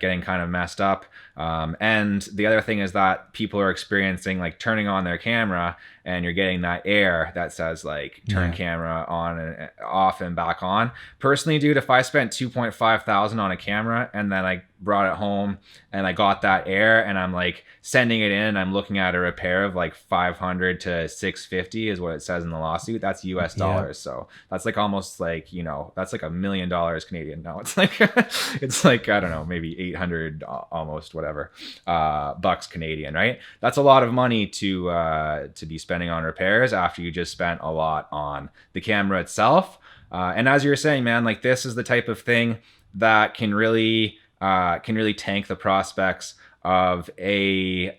getting kind of messed up. And the other thing is that people are experiencing like turning on their camera and you're getting that error that says like turn camera on and off and back on. Personally, dude, if I spent 2.5 thousand on a camera and then I brought it home and I got that error and I'm like sending it in, I'm looking at a repair of like 500 to 650 is what it says in the lawsuit. That's US dollars. So that's like almost like, that's like $1 million Canadian. No, it's like, I don't know, maybe 800 almost, whatever, bucks Canadian, right? That's a lot of money to be spending on repairs after you just spent a lot on the camera itself. And as you were saying, man, like this is the type of thing that can really tank the prospects of a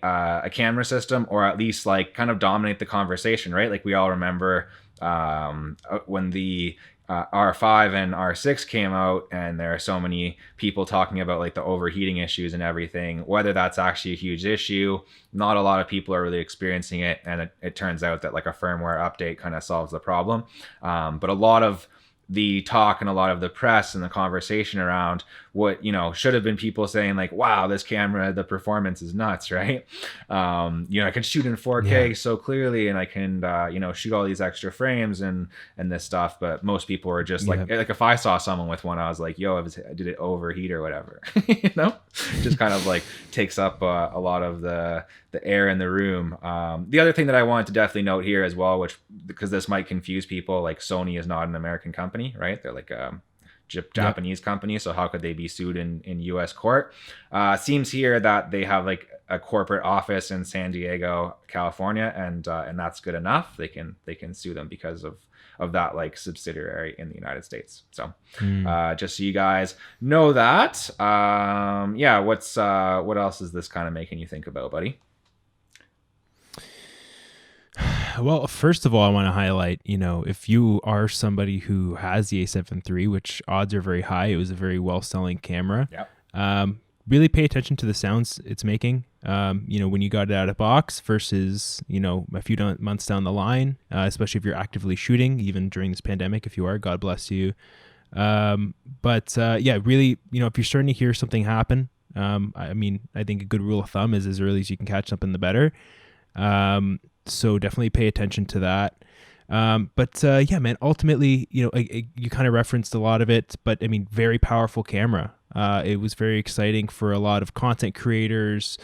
camera system, or at least like kind of dominate the conversation, right? Like we all remember when the R5 and R6 came out, and there are so many people talking about like the overheating issues and everything, whether that's actually a huge issue. Not a lot of people are really experiencing it, and it turns out that like a firmware update kind of solves the problem. But a lot of the talk and a lot of the press and the conversation around what should have been people saying like, wow, this camera, the performance is nuts, right? I can shoot in 4K so clearly, and I can shoot all these extra frames and this stuff. But most people were just like if I saw someone with one, I was like, yo, did it overheat or whatever? Just kind of like takes up a lot of the air in the room. The other thing that I wanted to definitely note here as well, because this might confuse people, like Sony is not an American company, right? They're like a Japanese company, so how could they be sued in US court? Seems here that they have like a corporate office in San Diego, California, and that's good enough. They can sue them because of that like subsidiary in the United States. So just so you guys know that. What else is this kind of making you think about, buddy? Well, first of all, I want to highlight, if you are somebody who has the A7 III, which odds are very high, it was a very well-selling camera. Really pay attention to the sounds it's making. When you got it out of box versus, a few months down the line, especially if you're actively shooting, even during this pandemic, if you are, God bless you. Really, if you're starting to hear something happen, I mean, I think a good rule of thumb is as early as you can catch something, the better. So definitely pay attention to that. But yeah, man, ultimately, you know, you kind of referenced a lot of it, but I mean, very powerful camera. It was very exciting for a lot of content creators,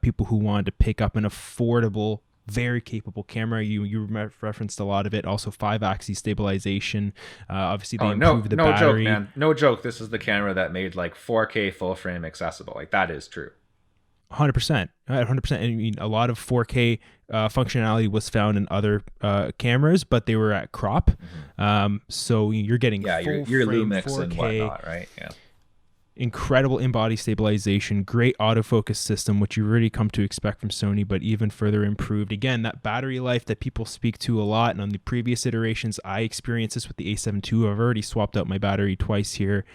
people who wanted to pick up an affordable, very capable camera. You referenced a lot of it. Also, 5-axis stabilization. Obviously, they improved the battery. No joke, man. No joke. This is the camera that made like 4K full frame accessible. Like, that is true. 100%. 100%. I mean, a lot of 4K functionality was found in other cameras, but they were at crop. So you're getting your Lumix 4K, and whatnot, right? Yeah. Incredible in-body stabilization, great autofocus system, which you really come to expect from Sony, but even further improved. Again, that battery life that people speak to a lot, and on the previous iterations, I experienced this with the A7 II. I've already swapped out my battery twice here.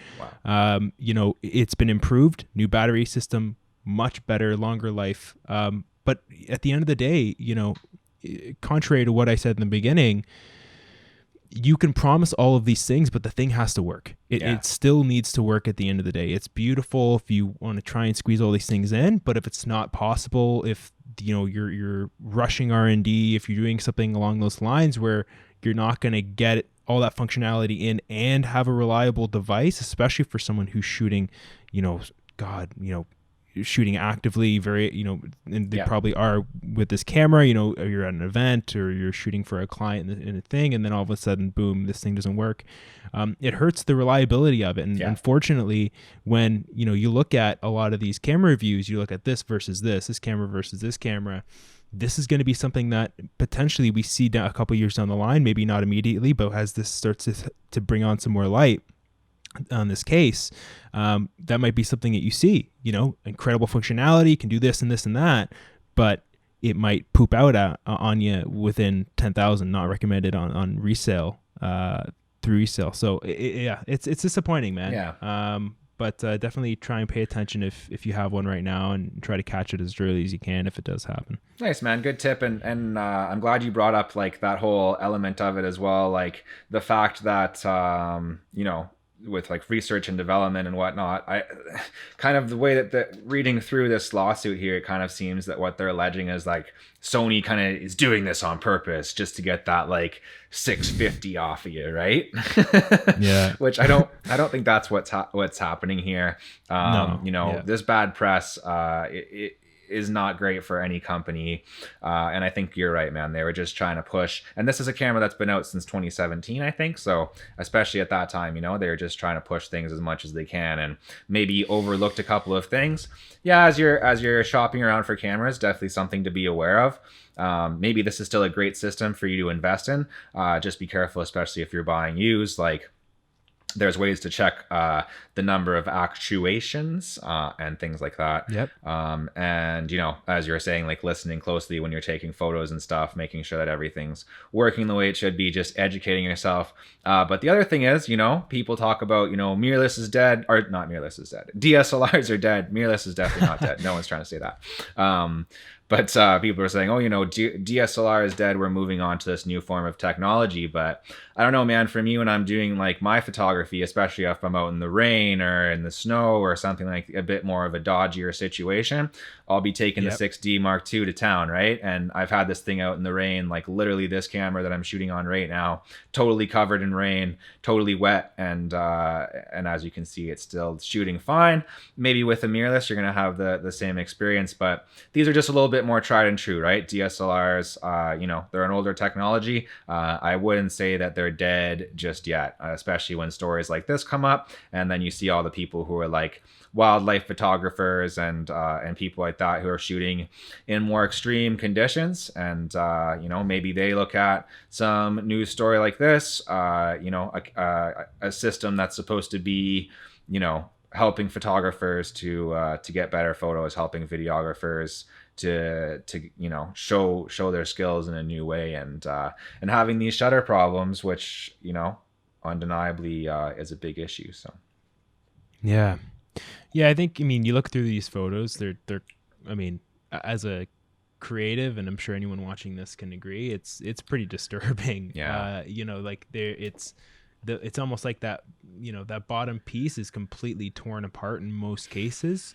Wow. You know, it's been improved, new battery system, much better, longer life. But at the end of the day, you know, contrary to what I said in the beginning, you can promise all of these things, but the thing has to work. It still needs to work at the end of the day. It's beautiful if you want to try and squeeze all these things in, but if it's not possible, if you know you're rushing R&D, if you're doing something along those lines where you're not going to get all that functionality in and have a reliable device, especially for someone who's shooting, you know, shooting actively, very, you know, and they probably are with this camera, you know, you're at an event or you're shooting for a client in a thing, and then all of a sudden, boom, this thing doesn't work. It hurts the reliability of it. And unfortunately, when, you know, you look at a lot of these camera reviews, you look at this versus this camera versus this camera, this is going to be something that potentially we see a couple years down the line, maybe not immediately, but as this starts to bring on some more light on this case, that might be something that you see, you know, incredible functionality, can do this and this and that, but it might poop out on you within 10,000, not recommended on resale, through resale. So it's disappointing, man. Yeah. But definitely try and pay attention if you have one right now, and try to catch it as early as you can if it does happen. Nice, man. Good tip. And I'm glad you brought up like that whole element of it as well. Like the fact that, you know, with like research and development and whatnot, I kind of the way that reading through this lawsuit here, it kind of seems that what they're alleging is like Sony kind of is doing this on purpose just to get that like $650 off of you, right? Yeah. Which I don't think that's what's happening here. No. You know, this bad press, it is not great for any company. And I think you're right, man. They were just trying to push. And this is a camera that's been out since 2017, I think. So especially at that time, you know, they were just trying to push things as much as they can and maybe overlooked a couple of things. Yeah, as you're shopping around for cameras, definitely something to be aware of. Maybe this is still a great system for you to invest in. Just be careful, especially if you're buying used. Like, there's ways to check the number of actuations and things like that. Yep. And, you know, as you were saying, like listening closely when you're taking photos and stuff, making sure that everything's working the way it should be, just educating yourself. But the other thing is, you know, people talk about, you know, mirrorless is dead, or not mirrorless is dead. DSLRs are dead. Mirrorless is definitely not dead. No one's trying to say that. But people are saying, oh, you know, DSLR is dead. We're moving on to this new form of technology. But I don't know, man, for me, when I'm doing like my photography, especially if I'm out in the rain or in the snow or something like a bit more of a dodgier situation, I'll be taking the 6D Mark II to town, right? And I've had this thing out in the rain, like literally this camera that I'm shooting on right now, totally covered in rain, totally wet. And as you can see, it's still shooting fine. Maybe with a mirrorless, you're going to have the same experience, but these are just a little bit more tried and true, right? DSLRs, you know, they're an older technology. I wouldn't say that they're dead just yet, especially when stories like this come up, and then you see all the people who are like wildlife photographers and people like that who are shooting in more extreme conditions, and you know, maybe they look at some news story like this, you know, a system that's supposed to be, you know, helping photographers to get better photos, helping videographers to you know, show their skills in a new way, and having these shutter problems, which, you know, undeniably is a big issue. So yeah, I think, I mean, you look through these photos, they're I mean, as a creative, and I'm sure anyone watching this can agree, it's pretty disturbing. You know, like it's almost like that, you know, that bottom piece is completely torn apart in most cases.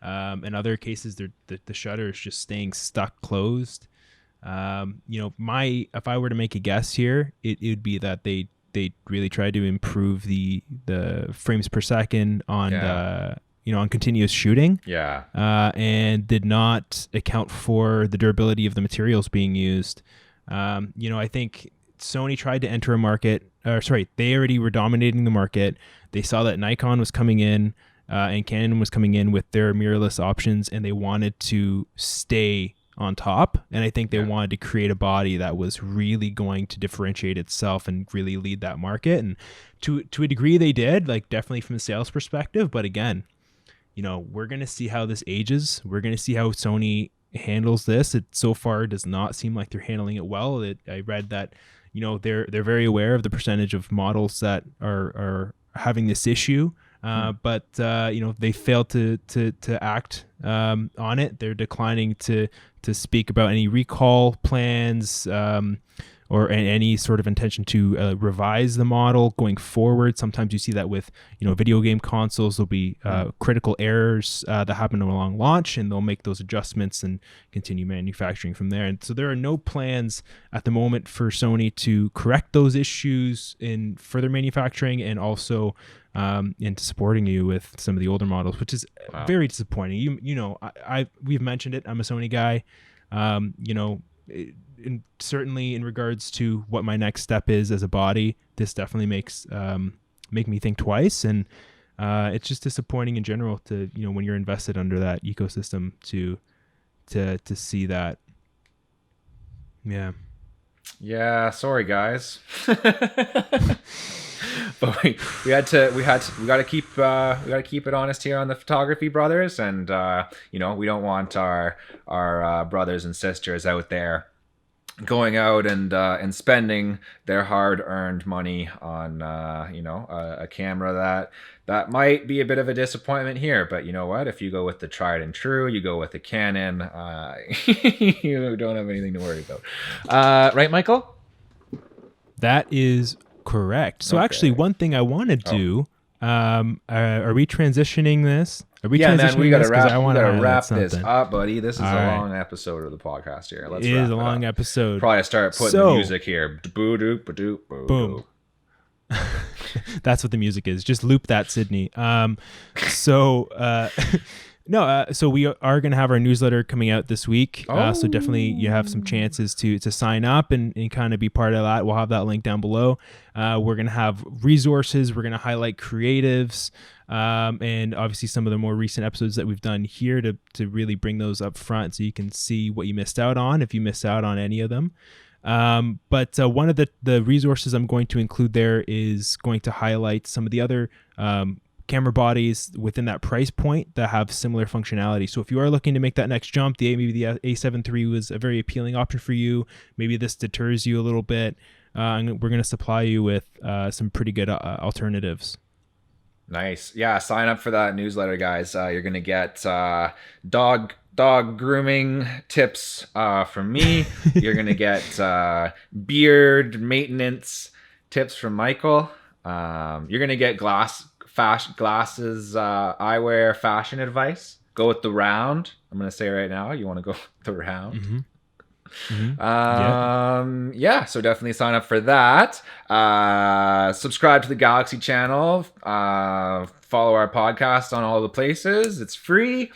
In other cases, the shutter is just staying stuck closed. If I were to make a guess here, it would be that they really tried to improve the frames per second on on continuous shooting. Yeah. And did not account for the durability of the materials being used. I think Sony tried to enter a market, they already were dominating the market. They saw that Nikon was coming in and Canon was coming in with their mirrorless options, and they wanted to stay on top. And I think they wanted to create a body that was really going to differentiate itself and really lead that market. And to a degree they did, like definitely from a sales perspective. But again, we're going to see how this ages. We're going to see how Sony handles this. It so far does not seem like they're handling it well. I read that, they're very aware of the percentage of models that are having this issue. But they failed to act on it. They're declining to speak about any recall plans or any sort of intention to revise the model going forward. Sometimes you see that with video game consoles. There'll be critical errors that happen along launch, and they'll make those adjustments and continue manufacturing from there. And so there are no plans at the moment for Sony to correct those issues in further manufacturing, and also into supporting you with some of the older models, which is very disappointing. We've mentioned it. I'm a Sony guy. Certainly in regards to what my next step is as a body, this definitely make me think twice. And it's just disappointing in general to when you're invested under that ecosystem to see that. Yeah. Sorry, guys. But we got to keep it honest here on the Photography Brothers, and we don't want our brothers and sisters out there going out and spending their hard-earned money on a camera that might be a bit of a disappointment here. But you know what? If you go with the tried and true, you go with the Canon, you don't have anything to worry about. Right, Michael? That is correct. So actually, one thing I want to do, are we transitioning this? We gotta wrap this up, buddy. This is a long episode of the podcast here. Let's wrap it up. It is a long episode. Probably start putting the music here. Boom. That's what the music is. Just loop that, Sydney. So we are going to have our newsletter coming out this week. So definitely you have some chances to sign up and kind of be part of that. We'll have that link down below. We're going to have resources. We're going to highlight creatives, and obviously some of the more recent episodes that we've done here to really bring those up front so you can see what you missed out on if you missed out on any of them. But one of the resources I'm going to include there is going to highlight some of the other camera bodies within that price point that have similar functionality. So if you are looking to make that next jump, maybe the A7 III was a very appealing option for you. Maybe this deters you a little bit. We're going to supply you with some pretty good alternatives. Nice. Yeah, sign up for that newsletter, guys. You're going to get dog grooming tips from me. You're going to get beard maintenance tips from Michael. You're going to get glasses, eyewear, fashion advice. Go with the round. I'm going to say right now, you want to go with the round. Mm-hmm. So definitely sign up for that. Subscribe to the Galaxy channel. Follow our podcast on all the places. It's free.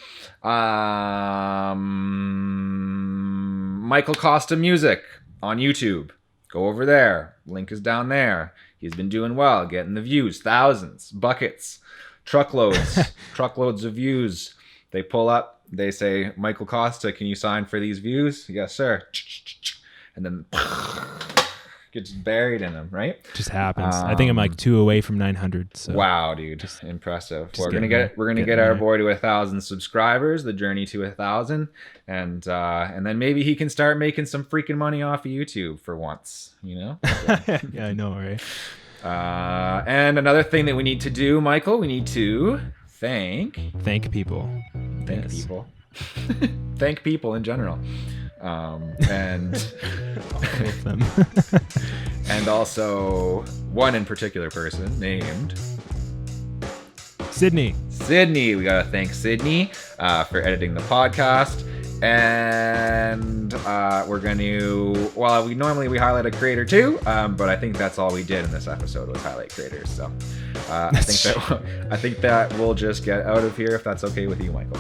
Michael Costa Music on YouTube. Go over there. Link is down there. He's been doing well, getting the views, thousands, buckets, truckloads of views. They pull up, they say, Michael Costa, can you sign for these views? Yes, sir. And then gets buried in them, right? Just happens. I think I'm like 2 away from 900. So. Wow, dude, just impressive. We're gonna get our boy to 1,000 subscribers. The journey to 1,000, and then maybe he can start making some freaking money off of YouTube for once. So. Yeah, I know, right? And another thing that we need to do, Michael, we need to thank people. Thank people. Thank people in general. And all of them. And also one in particular person named Sydney. We gotta thank Sydney for editing the podcast. And we're going to, well, we highlight a creator too, but I think that's all we did in this episode was highlight creators. So I think that we'll just get out of here if that's okay with you, Michael.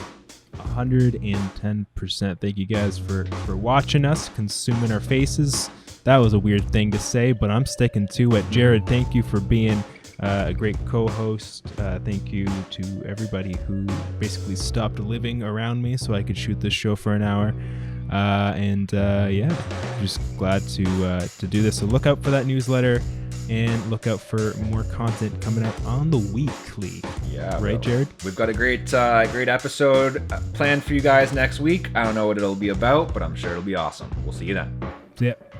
110%. Thank you guys for watching us, consuming our faces. That was a weird thing to say, but I'm sticking to it. Jared, thank you for being a great co-host. Thank you to everybody who basically stopped living around me so I could shoot this show for an hour. Just glad to do this. So look out for that newsletter and look out for more content coming out on the weekly. Yeah, right, Jared? We've got a great episode planned for you guys next week. I don't know what it'll be about, but I'm sure it'll be awesome. We'll see you then. Yep.